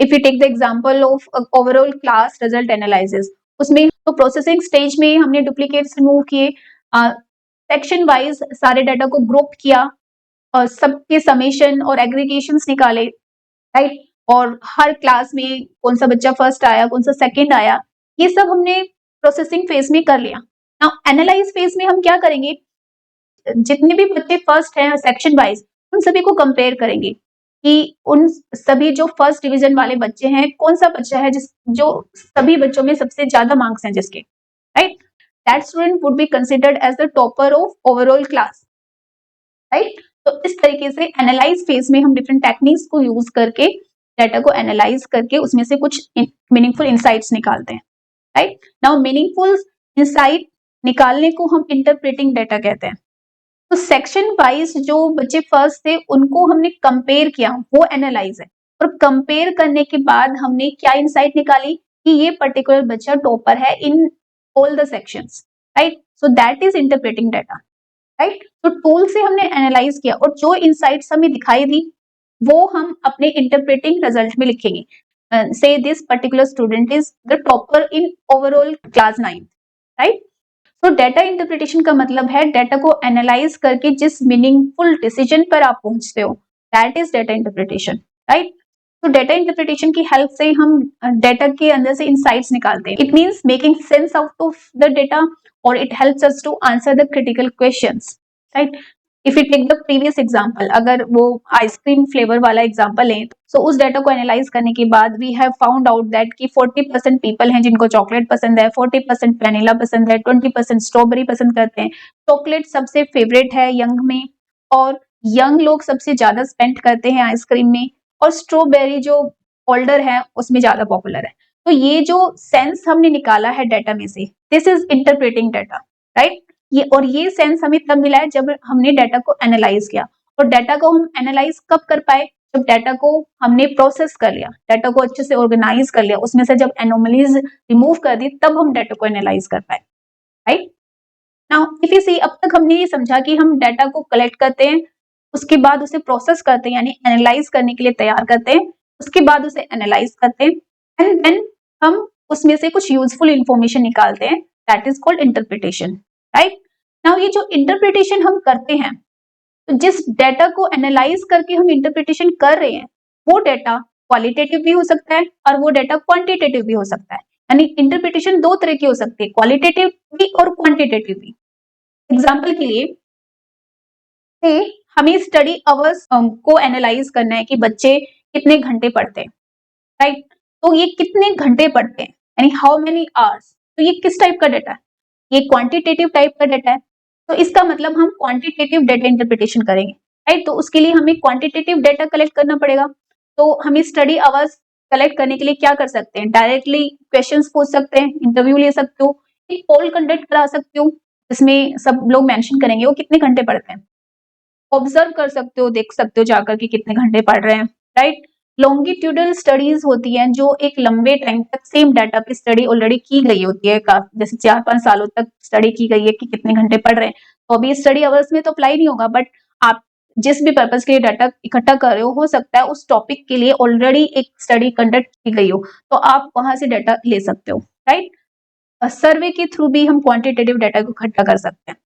If you take the example of overall class result analysis, उसमें तो प्रोसेसिंग स्टेज में हमने डुप्लीकेट्स रिमूव किए, सेक्शन वाइज सारे डाटा को ग्रुप किया और सबके समेशन और एग्रीगेशंस निकाले, राइट। और हर क्लास में कौन सा बच्चा फर्स्ट आया, कौन सा सेकंड आया, ये सब हमने प्रोसेसिंग फेज में कर लिया। नाउ एनालाइज फेज में हम क्या करेंगे, जितने भी बच्चे फर्स्ट हैं सेक्शन वाइज उन सभी को कंपेयर करेंगे कि उन सभी जो फर्स्ट डिवीजन वाले बच्चे हैं कौन सा बच्चा है जो सभी बच्चों में सबसे ज्यादा मार्क्स हैं जिसके, right. That student would be considered as the topper of overall class, right. तो इस तरीके से एनालाइज फेज में हम डिफरेंट टेक्निक्स को यूज करके डाटा को एनालाइज करके उसमें से कुछ मीनिंगफुल इंसाइट्स निकालते हैं, राइट। नाउ मीनिंगफुल इंसाइट निकालने को हम इंटरप्रेटिंग डाटा कहते हैं। तो सेक्शन वाइज जो बच्चे फर्स्ट थे उनको हमने कंपेयर किया, वो एनालाइज है। और कंपेयर करने के बाद हमने क्या इंसाइट निकाली कि ये पर्टिकुलर बच्चा टॉपर है in all the sections, right. So that is interpreting data, right. तो टूल से हमने एनालाइज किया और जो इंसाइट्स हमें दिखाई दी वो हम अपने इंटरप्रेटिंग रिजल्ट में लिखेंगे। से this particular student is the topper in overall class 9, right. तो डाटा इंटरप्रिटेशन का मतलब है डाटा को एनालाइज करके जिस मीनिंगफुल डिसीजन पर आप पहुंचते हो, that is data interpretation, right. तो डाटा इंटरप्रिटेशन की हेल्प से हम डाटा के अंदर से इंसाइट्स निकालते हैं। It means making sense out of the data और it helps us to answer the critical questions, right. If you take the previous example, अगर वो आइसक्रीम फ्लेवर वाला एग्जांपल है, तो उस डाटा को एनालाइज करने के बाद we have found out that कि 40% पीपल हैं जिनको चॉकलेट पसंद है, 40% वैनिला पसंद है, 20% स्ट्रॉबेरी पसंद करते हैं। चॉकलेट सबसे फेवरेट है यंग में और यंग लोग सबसे ज्यादा स्पेंड करते हैं आइसक्रीम में, और स्ट्रॉबेरी जो ओल्डर है उसमें ज्यादा पॉपुलर है। तो ये जो सेंस हमने निकाला है डाटा में से, this is interpreting data, right. ये सेंस हमें तब मिला है जब हमने डाटा को एनालाइज किया। और डाटा को हम एनालाइज कब कर पाए, जब डाटा को हमने प्रोसेस कर लिया, डाटा को अच्छे से ऑर्गेनाइज कर लिया, उसमें से जब एनोमलीज रिमूव कर दी तब हम डाटा को एनालाइज कर पाए, राइट। नाउ इफ यू सी, अब तक हमने ये समझा कि हम डाटा को कलेक्ट करते हैं, उसके बाद उसे प्रोसेस करते हैं, यानी एनालाइज करने के लिए तैयार करते हैं, उसके बाद उसे एनालाइज करते हैं, एंड देन हम उसमें से कुछ यूजफुल इंफॉर्मेशन निकालते हैं, that is called interpretation, right. Now ये जो इंटरप्रिटेशन हम करते हैं, तो जिस डेटा को एनालाइज करके हम इंटरप्रिटेशन कर रहे हैं, वो डेटा क्वालिटेटिव भी हो सकता है और वो डेटा क्वांटिटेटिव भी हो सकता है। यानी इंटरप्रिटेशन दो तरह की हो सकती है, क्वालिटेटिव भी और क्वांटिटेटिव भी। एग्जाम्पल के लिए हमें स्टडी अवर्स को एनालाइज करना है कि बच्चे कितने घंटे पढ़ते हैं, राइट। तो ये कितने घंटे पढ़ते हैं, यानी हाउ मेनी आवर्स, तो ये किस टाइप का डेटा है, ये क्वांटिटेटिव टाइप का डेटा है। तो इसका मतलब हम क्वांटिटेटिव डेटा इंटरप्रिटेशन करेंगे, राइट। तो उसके लिए हमें क्वांटिटेटिव डेटा कलेक्ट करना पड़ेगा। तो हमें स्टडी आवर्स कलेक्ट करने के लिए क्या कर सकते हैं, डायरेक्टली क्वेश्चंस पूछ सकते हैं, इंटरव्यू ले सकते हो, एक पोल कंडक्ट करा सकते हो, जिसमें सब लोग मेंशन करेंगे वो कितने घंटे पढ़ते हैं। ऑब्जर्व कर सकते हो, देख सकते हो जाकर कि कितने घंटे पढ़ रहे हैं, राइट। लॉन्गिट्यूडल स्टडीज होती हैं जो एक लंबे टाइम तक सेम डाटा पे स्टडी ऑलरेडी की गई होती है, जैसे 4-5 सालों तक स्टडी की गई है कि कितने घंटे पढ़ रहे हैं। तो अभी स्टडी अवर्स में तो अप्लाई नहीं होगा, बट आप जिस भी पर्पज के लिए डाटा इकट्ठा कर रहे हो सकता है उस टॉपिक के लिए ऑलरेडी एक स्टडी कंडक्ट की गई हो, तो आप वहां से डाटा ले सकते हो, राइट। सर्वे के थ्रू भी हम क्वांटिटेटिव डाटा को इकट्ठा कर सकते हैं,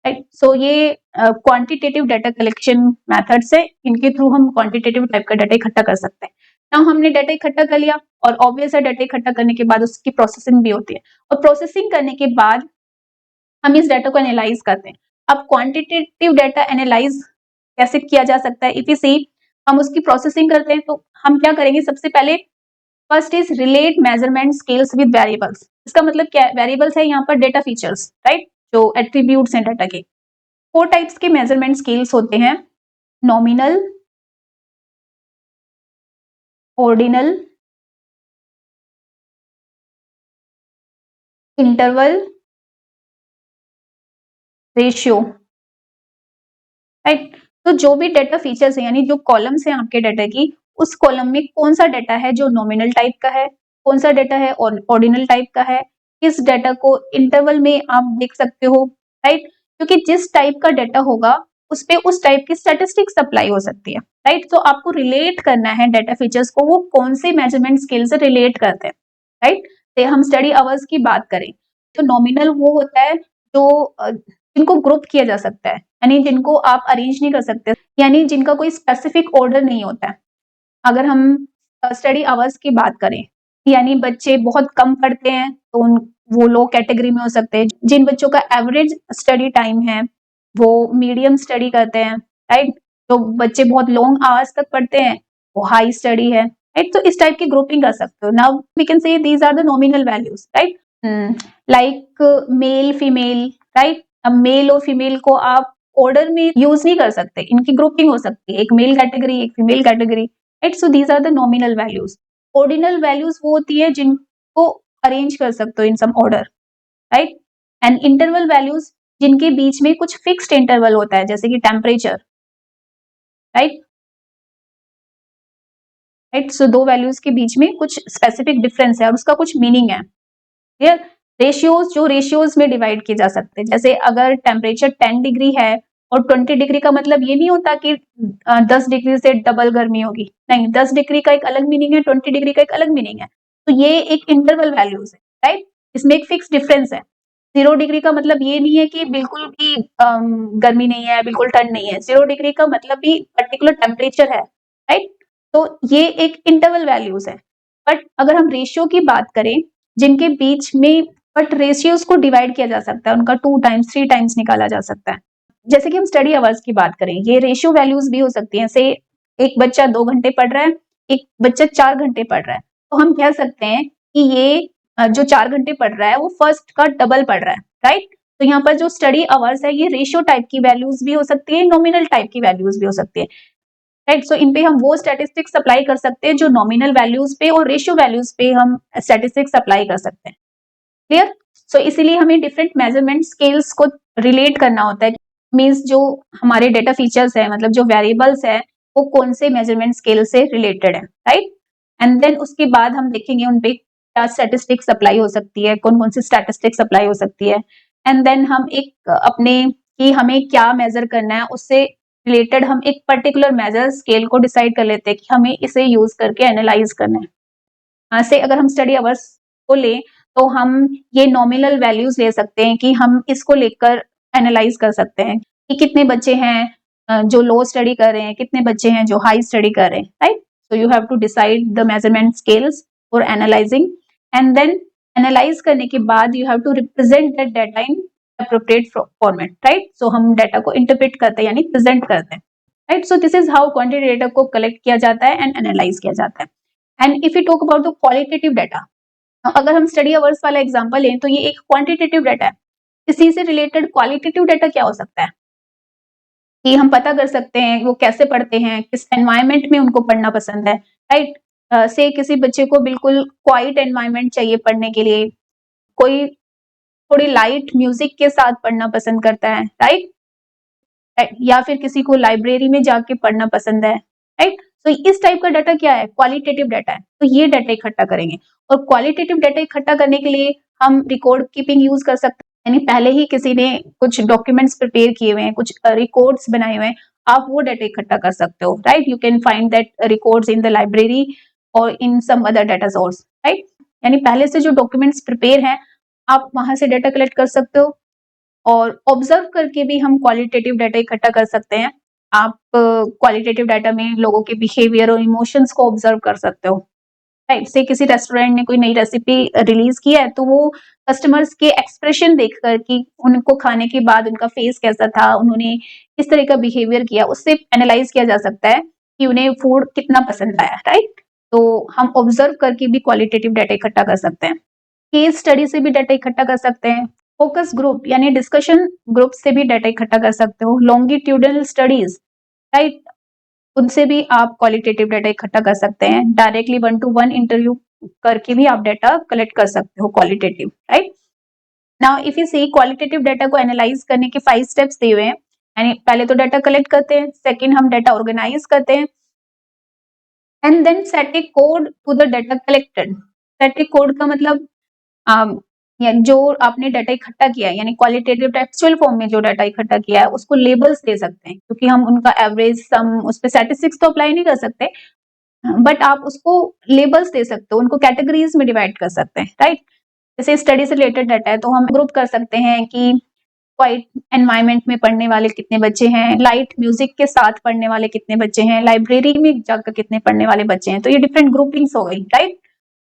राइट। सो ये क्वांटिटेटिव डाटा कलेक्शन मेथड्स है, इनके थ्रू हम क्वांटिटेटिव टाइप का डाटा इकट्ठा कर सकते हैं। नाउ हमने डाटा इकट्ठा कर लिया, और ऑब्वियस है डाटा इकट्ठा करने के बाद उसकी प्रोसेसिंग भी होती है, और प्रोसेसिंग करने के बाद हम इस डाटा को एनालाइज करते हैं। अब क्वांटिटेटिव डाटा एनालाइज कैसे किया जा सकता है, इफ यू सी हम उसकी प्रोसेसिंग करते हैं तो हम क्या करेंगे, सबसे पहले first is relate measurement scales with variables. इसका मतलब क्या है, वेरिएबल्स है यहाँ पर डेटा फीचर्स, राइट, जो एट्रीब्यूट्स हैं डाटा के। 4 टाइप्स के मेजरमेंट स्केल्स होते हैं, nominal, ordinal, interval, ratio, right. तो जो भी डेटा फीचर्स है, यानी जो कॉलम्स हैं आपके डाटा की, उस कॉलम में कौन सा डाटा है जो नॉमिनल टाइप का है, कौन सा डाटा है ऑर्डिनल टाइप का है, किस डाटा को इंटरवल में आप देख सकते हो, राइट। क्योंकि जिस टाइप का डाटा होगा उस पे उस टाइप की स्टैटिस्टिक्स अप्लाई हो सकती है, राइट। तो आपको रिलेट करना है डाटा फीचर्स को, वो कौन से मेजरमेंट स्केल से रिलेट करते हैं, राइट। तो हम स्टडी आवर्स की बात करें तो नॉमिनल वो होता है जो जिनको ग्रुप किया जा सकता है, यानी जिनको आप अरेंज नहीं कर सकते, यानी जिनका कोई स्पेसिफिक ऑर्डर नहीं होता है। अगर हम स्टडी आवर्स की बात करें, यानी बच्चे बहुत कम पढ़ते हैं तो वो लो कैटेगरी में हो सकते हैं। जिन बच्चों का एवरेज स्टडी टाइम है वो मीडियम स्टडी करते हैं, राइट। तो बच्चे बहुत लॉन्ग आवर्स तक पढ़ते हैं वो हाई स्टडी है, राइट। तो इस टाइप की ग्रुपिंग कर सकते हो। Now we can say these are the nominal values, right. Like male female, right. अब मेल और फीमेल को आप ऑर्डर में यूज नहीं कर सकते, इनकी ग्रुपिंग हो सकती है, एक मेल कैटेगरी एक female category, right. So these are the nominal values. Ordinal values वो होती है जिनको अरेंज कर सकते हो in some order, right. And interval values जिनके बीच में कुछ फिक्स्ड इंटरवल होता है, जैसे कि टेम्परेचर, राइट, राइट। सो दो वैल्यूज के बीच में कुछ स्पेसिफिक डिफरेंस है और उसका कुछ मीनिंग है, क्लियर। रेशियोज जो रेशियोज में डिवाइड किए जा सकते हैं, जैसे अगर टेम्परेचर 10 डिग्री है और 20 डिग्री का मतलब ये नहीं होता कि 10 डिग्री से डबल गर्मी होगी, नहीं, 10 डिग्री का एक अलग मीनिंग है, 20 डिग्री का एक अलग मीनिंग है। तो ये एक इंटरवल वैल्यूज है, राइट। इसमें एक फिक्स डिफरेंस है। 0 डिग्री का मतलब ये नहीं है कि बिल्कुल भी गर्मी नहीं है, बिल्कुल ठंड नहीं है। 0 डिग्री का मतलब भी पर्टिकुलर टेम्परेचर है, राइट। तो ये एक इंटरवल वैल्यूज है। बट अगर हम रेशियो की बात करें जिनके बीच में, बट रेशियोज को डिवाइड किया जा सकता है, उनका 2 टाइम्स 3 टाइम्स निकाला जा सकता है। जैसे कि हम स्टडी आवर्स की बात करें, ये रेशियो वैल्यूज भी हो सकती हैं। से एक बच्चा 2 घंटे पढ़ रहा है, एक बच्चा 4 घंटे पढ़ रहा है, तो हम कह सकते हैं कि ये जो 4 घंटे पढ़ रहा है वो फर्स्ट का डबल पढ़ रहा है, राइट। तो यहाँ पर जो स्टडी आवर्स है ये रेशियो टाइप की वैल्यूज भी हो सकती है, नॉमिनल टाइप की वैल्यूज भी हो सकती है, राइट। सो इन पे हम वो स्टैटिस्टिक्स अप्लाई कर सकते हैं जो नॉमिनल वैल्यूज पे और रेशियो वैल्यूज पे हम स्टैटिस्टिक्स अप्लाई कर सकते हैं, क्लियर। सो इसीलिए हमें डिफरेंट मेजरमेंट स्केल्स को रिलेट करना होता है, मींस जो हमारे डेटा फीचर्स है, मतलब जो वेरिएबल्स है वो कौन से मेजरमेंट स्केल से रिलेटेड है, राइट। एंड देन उसके बाद हम देखेंगे उन पे क्या स्टैटिस्टिक्स अप्लाई हो सकती है, कौन कौन सी स्टैटिस्टिक्स अप्लाई हो सकती है। एंड देन हम एक अपने कि हमें क्या मेजर करना है उससे रिलेटेड हम एक पर्टिकुलर मेजर स्केल को डिसाइड कर लेते हैं कि हमें इसे यूज करके एनालाइज करना है। से अगर हम स्टडी आवर्स को लें तो हम ये नॉमिनल वैल्यूज ले सकते हैं कि हम इसको लेकर एनालाइज कर सकते हैं कि कितने बच्चे हैं जो लो स्टडी कर रहे हैं, कितने बच्चे हैं जो हाई स्टडी कर रहे हैं, right. So you have to decide the measurement scales for analysing and then analyse करने के बाद you have to represent that data in appropriate format, right? So हम डाटा को इंटरप्रेट करते हैं यानी प्रेजेंट करते हैं, right. So this is how quantitative data को कलेक्ट किया जाता है एंड एनालाइज किया जाता है। And if you talk about the qualitative data, अगर हम स्टडी आवर्स वाला एग्जांपल लें तो ये एक क्वांटिटेटिव डाटा है। इसी से रिलेटेड क्वालिटेटिव डाटा क्या हो सकता है कि हम पता कर सकते हैं वो कैसे पढ़ते हैं, किस एनवायरनमेंट में उनको पढ़ना पसंद है, राइट। से किसी बच्चे को बिल्कुल क्वाइट एनवायरनमेंट चाहिए पढ़ने के लिए, कोई थोड़ी लाइट म्यूजिक के साथ पढ़ना पसंद करता है, राइट। या फिर किसी को लाइब्रेरी में जाके पढ़ना पसंद है, राइट। तो इस टाइप का डाटा क्या है, क्वालिटेटिव डाटा है। तो ये डाटा इकट्ठा करेंगे और क्वालिटेटिव डाटा इकट्ठा करने के लिए हम रिकॉर्ड कीपिंग यूज कर सकते हैं, यानी पहले ही किसी ने कुछ डॉक्यूमेंट्स प्रिपेयर किए हुए हैं, कुछ रिकॉर्ड्स बनाए हुए हैं, आप वो डाटा इकट्ठा कर सकते हो, right. You can find that records in the library और in some other data source, right. यानी पहले से जो डॉक्यूमेंट्स प्रिपेयर हैं आप वहां से डाटा कलेक्ट कर सकते हो और ऑब्जर्व करके भी हम क्वालिटेटिव डाटा इकट्ठा कर सकते हैं। आप क्वालिटेटिव डाटा में लोगों के बिहेवियर और इमोशंस को ऑब्जर्व कर सकते हो, राइट। से किसी रेस्टोरेंट ने कोई नई रेसिपी रिलीज किया है तो वो कस्टमर्स के एक्सप्रेशन देखकर कि उनको खाने के बाद उनका फेस कैसा था, उन्होंने किस तरह का बिहेवियर किया, उससे एनालाइज किया जा सकता है कि उन्हें फूड कितना पसंद आया, राइट। तो हम ऑब्जर्व करके भी क्वालिटेटिव डाटा इकट्ठा कर सकते हैं। केस स्टडी से भी डाटा इकट्ठा कर सकते हैं। फोकस ग्रुप यानी डिस्कशन ग्रुप से भी डाटा इकट्ठा कर सकते हो। लॉन्गिट्यूडनल स्टडीज, राइट, उनसे भी आप क्वालिटेटिव डाटा इकट्ठा कर सकते हैं। डायरेक्टली 1-to-1 इंटरव्यू करके भी आप डाटा कलेक्ट कर सकते हो qualitative, right. Now if you see qualitative data को एनालाइज करने के 5 स्टेप्स दिए हुए हैं, यानी पहले तो डाटा कलेक्ट करते हैं, सेकंड हम डाटा ऑर्गेनाइज करते हैं and then set a code to the data collected. Set a code का मतलब या जो आपने डाटा इकट्ठा किया है यानी क्वालिटेटिव टेक्सचुअल फॉर्म में जो डाटा इकट्ठा किया है उसको लेबल्स दे सकते हैं, क्योंकि हम उनका एवरेज सम उस पर स्टैटिस्टिक्स तो अप्लाई नहीं कर सकते, बट आप उसको लेबल्स दे सकते हो, उनको कैटेगरीज में डिवाइड कर सकते हैं, राइट। जैसे स्टडी से रिलेटेड डाटा है तो हम ग्रुप कर सकते हैं कि क्वाइट एनवायरनमेंट में पढ़ने वाले कितने बच्चे हैं, लाइट म्यूजिक के साथ पढ़ने वाले कितने बच्चे हैं, लाइब्रेरी में जाकर कितने पढ़ने वाले बच्चे हैं। तो ये डिफरेंट ग्रुपिंग्स हो गई, राइट।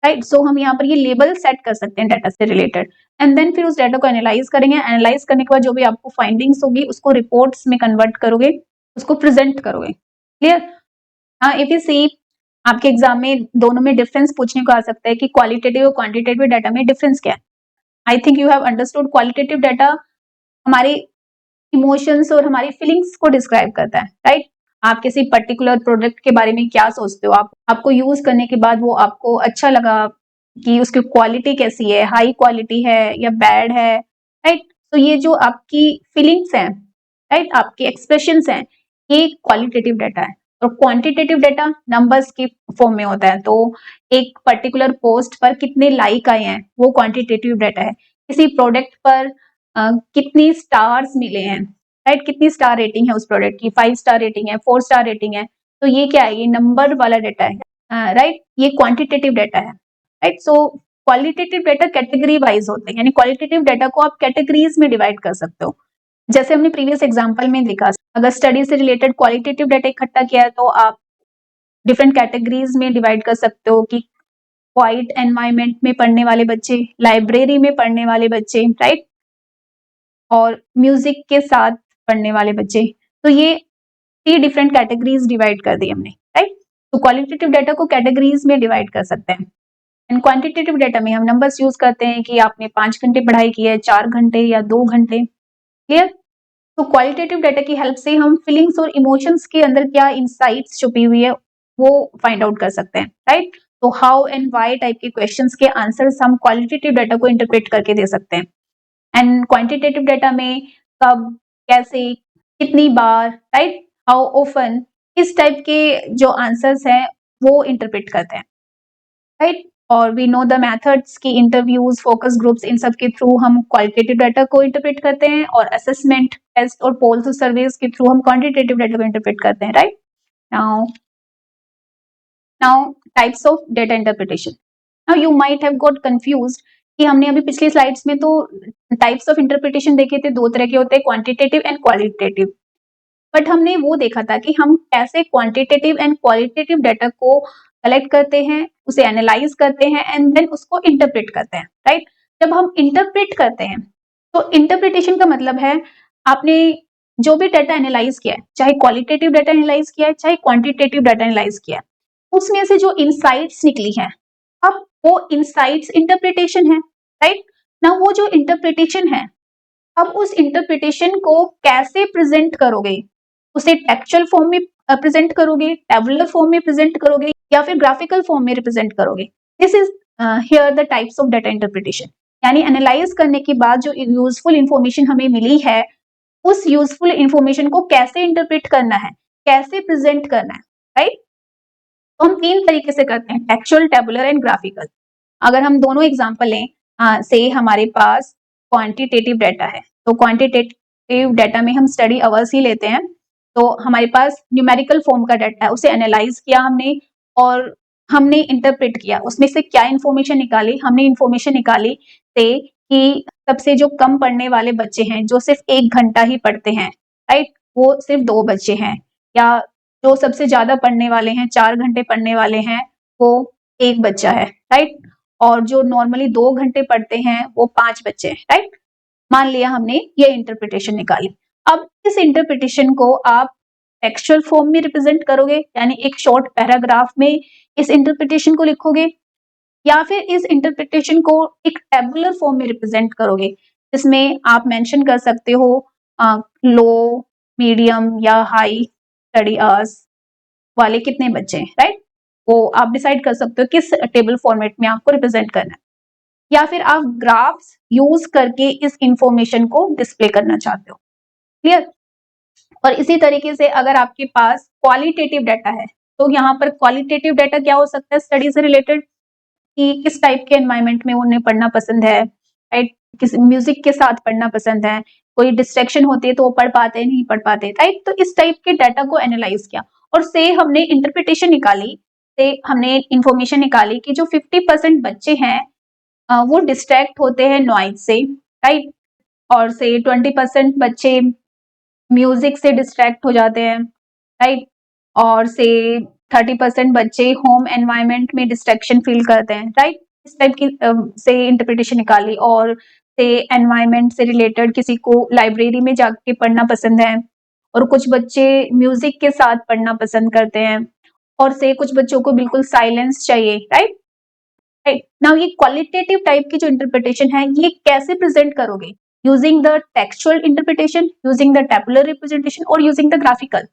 राइट, सो हम यहाँ पर ये लेबल सेट कर सकते हैं डाटा से रिलेटेड एंड देन फिर उस डाटा को एनालाइज करेंगे। एनालाइज करने के बाद जो भी आपको फाइंडिंग्स होगी उसको रिपोर्ट्स में कन्वर्ट करोगे, उसको प्रेजेंट करोगे। क्लियर? हाँ, इफ यू सी आपके एग्जाम में दोनों में डिफरेंस पूछने को आ सकता है कि क्वालिटेटिव और क्वांटिटेटिव डाटा में डिफरेंस क्या है। I think you have understood. Qualitative data हमारे इमोशंस और हमारी फीलिंग्स को डिस्क्राइब करता है, राइट। आप किसी पर्टिकुलर प्रोडक्ट के बारे में क्या सोचते हो, आपको यूज करने के बाद वो आपको अच्छा लगा कि उसकी क्वालिटी कैसी है, हाई क्वालिटी है या बैड है, राइट। तो ये जो आपकी फीलिंग्स हैं, राइट, आपके एक्सप्रेशंस हैं, ये क्वालिटेटिव डाटा है। और क्वांटिटेटिव डाटा नंबर्स के फॉर्म में होता है। तो एक पर्टिकुलर पोस्ट पर कितने लाइक आए हैं वो क्वांटिटेटिव डाटा है। किसी प्रोडक्ट पर कितनी स्टार्स मिले हैं, राइट, कितनी स्टार रेटिंग है उस प्रोडक्ट की, 5 स्टार रेटिंग है, 4 स्टार रेटिंग है, तो ये क्या है, ये नंबर वाला डाटा है, राइट। ये क्वांटिटेटिव डाटा है, राइट। सो क्वालिटेटिव डाटा कैटेगरी वाइज होते हैं, यानी क्वालिटेटिव डाटा को आप कैटेगरीज में डिवाइड कर सकते हो। जैसे हमने प्रीवियस एग्जांपल में देखा, अगर स्टडी से रिलेटेड क्वालिटेटिव डाटा इकट्ठा किया है तो आप डिफरेंट कैटेगरीज में डिवाइड कर सकते हो कि क्वाइट एनवायरनमेंट में पढ़ने वाले बच्चे, लाइब्रेरी में पढ़ने वाले बच्चे, राइट, और म्यूजिक के साथ पढ़ने वाले बच्चे। तो ये 3 डिफरेंट कैटेगरीज डिवाइड कर दी हमने, राइट। तो क्वालिटेटिव डाटा को कैटेगरीज में डिवाइड कर सकते हैं एंड क्वांटिटेटिव डाटा में हम नंबर्स यूज करते हैं कि आपने 5 घंटे पढ़ाई की है, 4 घंटे या 2 घंटे। क्लियर? तो क्वालिटेटिव डाटा की हेल्प से हम फीलिंग्स और इमोशंस के अंदर क्या इंसाइट्स छुपी हुई है वो फाइंड आउट कर सकते हैं, राइट। तो हाउ एंड व्हाई टाइप के क्वेश्चंस के आंसर्स हम क्वालिटेटिव डाटा को इंटरप्रेट करके दे सकते हैं एंड क्वांटिटेटिव डाटा में कब, कैसे, कितनी बार, राइट, हाउ ऑफन, इस टाइप के जो आंसर्स हैं वो इंटरप्रेट करते हैं, राइट। और वी नो द मेथड्स की इंटरव्यूज, फोकस ग्रुप्स, इन सब के थ्रू हम क्वालिटेटिव डाटा को इंटरप्रेट करते हैं, और असेसमेंट, टेस्ट और पोल्स और सर्वेज के थ्रू हम क्वांटिटेटिव डाटा को इंटरप्रेट करते हैं, right. Now types of data interpretation. Now you might have got confused कि हमने अभी पिछली स्लाइड्स में तो टाइप्स ऑफ इंटरप्रिटेशन देखे थे, दो तरह के होते हैं, क्वांटिटेटिव एंड क्वालिटेटिव। बट हमने वो देखा था कि हम कैसे क्वांटिटेटिव एंड क्वालिटेटिव डाटा को कलेक्ट करते हैं, उसे एनालाइज करते हैं एंड देन उसको इंटरप्रेट करते हैं, राइट। जब हम इंटरप्रेट करते हैं तो इंटरप्रिटेशन का मतलब है आपने जो भी डाटा एनालाइज किया है, चाहे क्वालिटेटिव डाटा एनालाइज किया है, चाहे क्वांटिटेटिव डाटा एनालाइज किया है, उसमें से जो इनसाइट्स निकली हैं, अब वो इनसाइट्स इंटरप्रिटेशन है, राइट ना। वो जो इंटरप्रिटेशन है, अब उस इंटरप्रिटेशन को कैसे प्रेजेंट करोगे, उसे टेक्सचुअल फॉर्म में प्रेजेंट करोगे, टेबुलर फॉर्म में प्रेजेंट करोगे, या फिर ग्राफिकल फॉर्म में रिप्रेजेंट करोगे। This is here the types of data interpretation. यानी एनालाइज करने के बाद जो यूजफुल इंफॉर्मेशन हमें मिली है, उस यूजफुल इंफॉर्मेशन को कैसे इंटरप्रेट करना है, कैसे प्रेजेंट करना है, राइट। तो हम तीन तरीके से करते हैं, टेक्सचुअल, टेबुलर एंड ग्राफिकल। अगर हम दोनों एग्जांपल लें, से हमारे पास क्वांटिटेटिव डाटा है, तो क्वांटिटेटिव डाटा में हम स्टडी अवर्स ही लेते हैं। तो हमारे पास न्यूमेरिकल फॉर्म का डाटा है, उसे एनालाइज किया हमने और हमने इंटरप्रेट किया, उसमें से क्या इंफॉर्मेशन निकाली, हमने इंफॉर्मेशन निकाली से कि सबसे जो कम पढ़ने वाले बच्चे हैं, जो सिर्फ 1 घंटा ही पढ़ते हैं, राइट, वो सिर्फ 2 बच्चे हैं, या जो सबसे ज्यादा पढ़ने वाले हैं, 4 घंटे पढ़ने वाले हैं, वो 1 बच्चा है, राइट। और जो नॉर्मली 2 घंटे पढ़ते हैं, वो 5 बच्चे हैं, राइट। मान लिया हमने ये इंटरप्रिटेशन निकाली। अब इस इंटरप्रिटेशन को आप टेक्सचुअल फॉर्म में रिप्रेजेंट करोगे, यानी एक शॉर्ट पैराग्राफ में इस इंटरप्रिटेशन को लिखोगे, या फिर इस इंटरप्रिटेशन को एक टेबुलर फॉर्म में रिप्रेजेंट करोगे, जिसमें आप मेंशन कर सकते हो लो, मीडियम या हाई स्टडी आवर्स वाले कितने बच्चे हैं, राइट। वो आप डिसाइड कर सकते हो किस टेबल फॉर्मेट में आपको रिप्रेजेंट करना है, या फिर आप ग्राफ्स यूज करके इस इंफॉर्मेशन को डिस्प्ले करना चाहते हो, क्लियर। और इसी तरीके से अगर आपके पास क्वालिटेटिव डाटा है, तो यहाँ पर क्वालिटेटिव डाटा क्या हो सकता है, स्टडी से रिलेटेड, कि किस टाइप के एनवायरनमेंट में उन्हें पढ़ना पसंद है, राइट, किस म्यूजिक के साथ पढ़ना पसंद है, कोई डिस्ट्रैक्शन होती है तो वो पढ़ पाते हैं, नहीं पढ़ पाते, राइट। तो इस टाइप के डाटा को एनालाइज किया और से हमने इंटरप्रिटेशन निकाली, से हमने इंफॉर्मेशन निकाली कि जो 50% बच्चे हैं वो डिस्ट्रैक्ट होते हैं नॉइज से, राइट, और से 20% बच्चे म्यूजिक से डिस्ट्रैक्ट हो जाते हैं, राइट, और से 30% बच्चे होम एनवायरनमेंट में डिस्ट्रैक्शन फील करते हैं, राइट। इस टाइप की से इंटरप्रिटेशन निकाली। और से एनवायरनमेंट से रिलेटेड किसी को लाइब्रेरी में जाके पढ़ना पसंद है, और कुछ बच्चे म्यूजिक के साथ पढ़ना पसंद करते हैं, और से कुछ बच्चों को बिल्कुल साइलेंस चाहिए, राइट। राइट नाउ ये क्वालिटेटिव टाइप की जो इंटरप्रिटेशन है, ये कैसे प्रेजेंट करोगे, using the textual interpretation, using the tabular representation और यूजिंग द ग्राफिकल।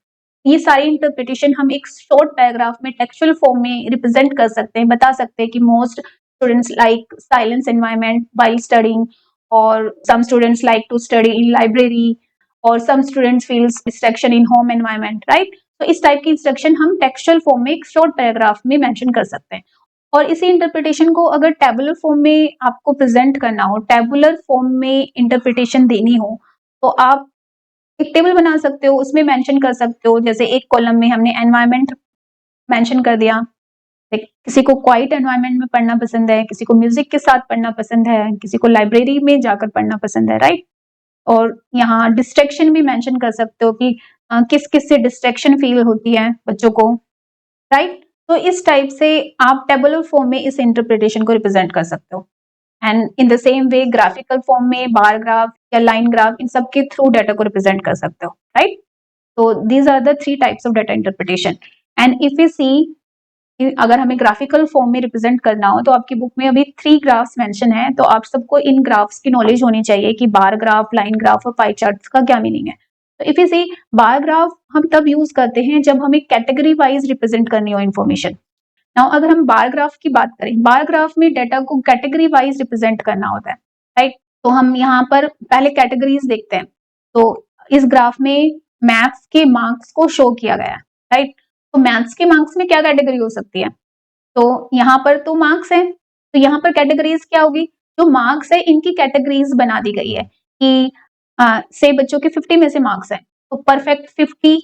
ये सारी इंटरप्रिटेशन हम एक शॉर्ट पैराग्राफ में टेक्सचुअल फॉर्म में रिप्रेजेंट कर सकते हैं, बता सकते हैं कि most students like silence environment while studying, और some students like to study in library, और some students feels distraction in home environment, right। तो इस टाइप की इंस्ट्रक्शन हम टेक्सचुअल फॉर्म में एक शॉर्ट पैराग्राफ में मेंशन कर सकते हैं। और इसी इंटरप्रिटेशन को अगर टेबुलर फॉर्म में आपको प्रेजेंट करना हो, टेबुलर फॉर्म में इंटरप्रिटेशन देनी हो, तो आप एक टेबल बना सकते हो, उसमें मेंशन कर सकते हो, जैसे एक कॉलम में हमने एनवायरनमेंट मेंशन कर दिया, किसी को क्वाइट एनवायरनमेंट में पढ़ना पसंद है, किसी को म्यूजिक के साथ पढ़ना पसंद है, किसी को लाइब्रेरी में जाकर पढ़ना पसंद है, राइट। और यहाँ डिस्ट्रैक्शन भी मेंशन कर सकते हो कि किस किस से डिस्ट्रैक्शन फील होती है बच्चों को, राइट। तो इस टाइप से आप टेबुलर फॉर्म में इस इंटरप्रिटेशन को रिप्रेजेंट कर सकते हो। And in the same way graphical form में बार ग्राफ या लाइन ग्राफ, इन सब के थ्रू डाटा को रिप्रेजेंट कर सकते हो, राइट। तो these are the 3 types of data interpretation. And if you see, अगर हमें ग्राफिकल फॉर्म में रिप्रेजेंट करना हो, तो आपकी बुक में अभी 3 ग्राफ्स मेंशन है, तो आप सबको इन ग्राफ्स की नॉलेज होनी चाहिए कि बार ग्राफ, लाइन ग्राफ और पाई चार्ट्स का क्या मीनिंग है। तो if you see, bar graph हम तब यूज करते हैं जब हमें कैटेगरी वाइज रिप्रेजेंट करनी हो इन्फॉर्मेशन। नाउ अगर हम बार ग्राफ की बात करें, बार ग्राफ में डाटा को कैटेगरी वाइज रिप्रेजेंट करना होता है, राइट। तो हम यहाँ पर पहले कैटेगरीज देखते हैं। तो इस ग्राफ में मैथ्स के मार्क्स को शो किया गया है, राइट। तो मैथ्स के मार्क्स में क्या कैटेगरी हो सकती है, तो यहाँ पर तो मार्क्स है, तो यहाँ पर कैटेगरीज क्या होगी, जो मार्क्स है इनकी कैटेगरीज बना दी गई है कि से बच्चों के 50 में से मार्क्स है तो परफेक्ट 50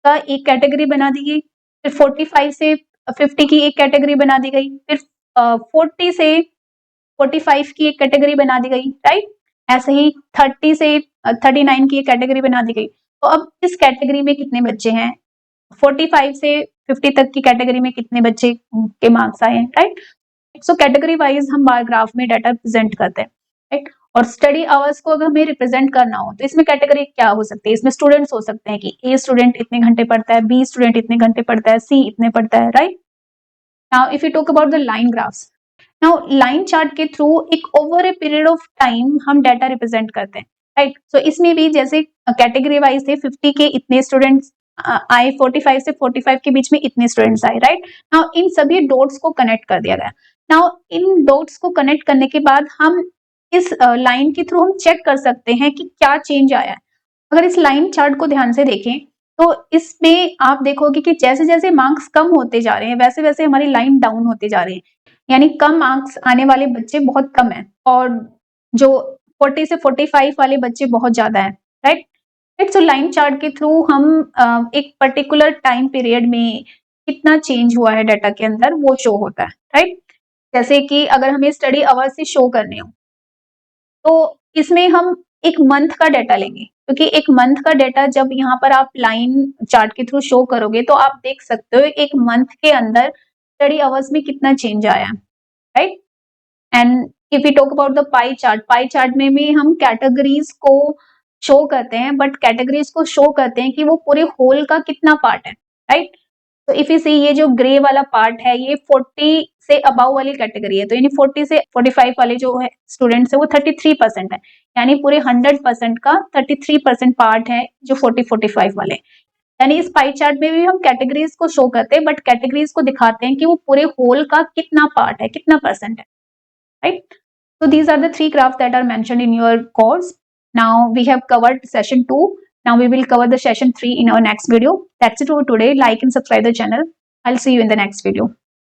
का एक कैटेगरी बना दी गई, फिर 45 से 50 की एक कैटेगरी बना दी गई, फिर 40 से 45 की एक कैटेगरी बना दी गई, राइट। ऐसे ही 30 से 39 की एक कैटेगरी बना दी गई। तो अब इस कैटेगरी में कितने बच्चे हैं, 45 से 50 तक की कैटेगरी में कितने बच्चे के मार्क्स आए हैं, राइट। सो कैटेगरी वाइज हम बार ग्राफ में डाटा प्रेजेंट करते हैं, राइट। और स्टडी आवर्स को अगर हमें रिप्रेजेंट करना हो तो इसमें कैटेगरी क्या हो सकती है, इसमें स्टूडेंट्स हो सकते हैं कि ए स्टूडेंट इतने घंटे पढ़ता है, बी स्टूडेंट इतने घंटे पढ़ता है, सी इतने पढ़ता है, right. Now if you talk about the line graphs, now line chart के थ्रू एक over a period of time हम डाटा रिप्रेजेंट करते हैं, राइट। सो इसमें भी जैसे कैटेगरी वाइज थे 50 के इतने स्टूडेंट्स आए, 45 से 45 के बीच में इतने स्टूडेंट्स आए, राइट। नाउ इन सभी डॉट्स को कनेक्ट कर दिया गया। नाउ इन डॉट्स को कनेक्ट करने के बाद हम इस लाइन के थ्रू हम चेक कर सकते हैं कि क्या चेंज आया है। अगर इस लाइन चार्ट को ध्यान से देखें तो इसमें आप देखोगे कि जैसे जैसे मार्क्स कम होते जा रहे हैं वैसे वैसे हमारी लाइन डाउन होते जा रही है, यानी कम मार्क्स आने वाले बच्चे बहुत कम हैं और जो 40 से 45 वाले बच्चे बहुत ज्यादा हैं, राइट। सो लाइन चार्ट के थ्रू हम एक पर्टिकुलर टाइम पीरियड में कितना चेंज हुआ है डाटा के अंदर वो शो होता है, राइट। जैसे कि अगर हमें स्टडी आवर्स से शो करने हो तो इसमें हम एक मंथ का डाटा लेंगे, क्योंकि एक मंथ का डाटा जब यहाँ पर आप लाइन चार्ट के थ्रू शो करोगे तो आप देख सकते हो एक मंथ के अंदर स्टडी आवर्स में कितना चेंज आया है, right. And if you talk about the pie chart में भी हम कैटेगरीज को शो करते हैं, बट कैटेगरीज को शो करते हैं कि वो पूरे होल का कितना पार्ट है, राइट। तो इफ यू सी ये जो ग्रे वाला पार्ट है ये 40 से अबाव वाली कैटेगरी है, तो यानी 40 से 45 वाले जो है स्टूडेंट्स है वो 33% है, यानी पूरे 100% का 33% पार्ट है जो 40-45 वाले। यानी इस पाई चार्ट में भी हम कैटेगरीज को शो करते हैं, बट कैटेगरीज को दिखाते हैं कि वो पूरे होल का कितना पार्ट है, कितना परसेंट है, right? So these are the three graphs that are mentioned in your course. Now we have covered session 2. Now we will cover the session 3 in our next video. That's it for today. Like and subscribe the channel. I'll see you in the next video.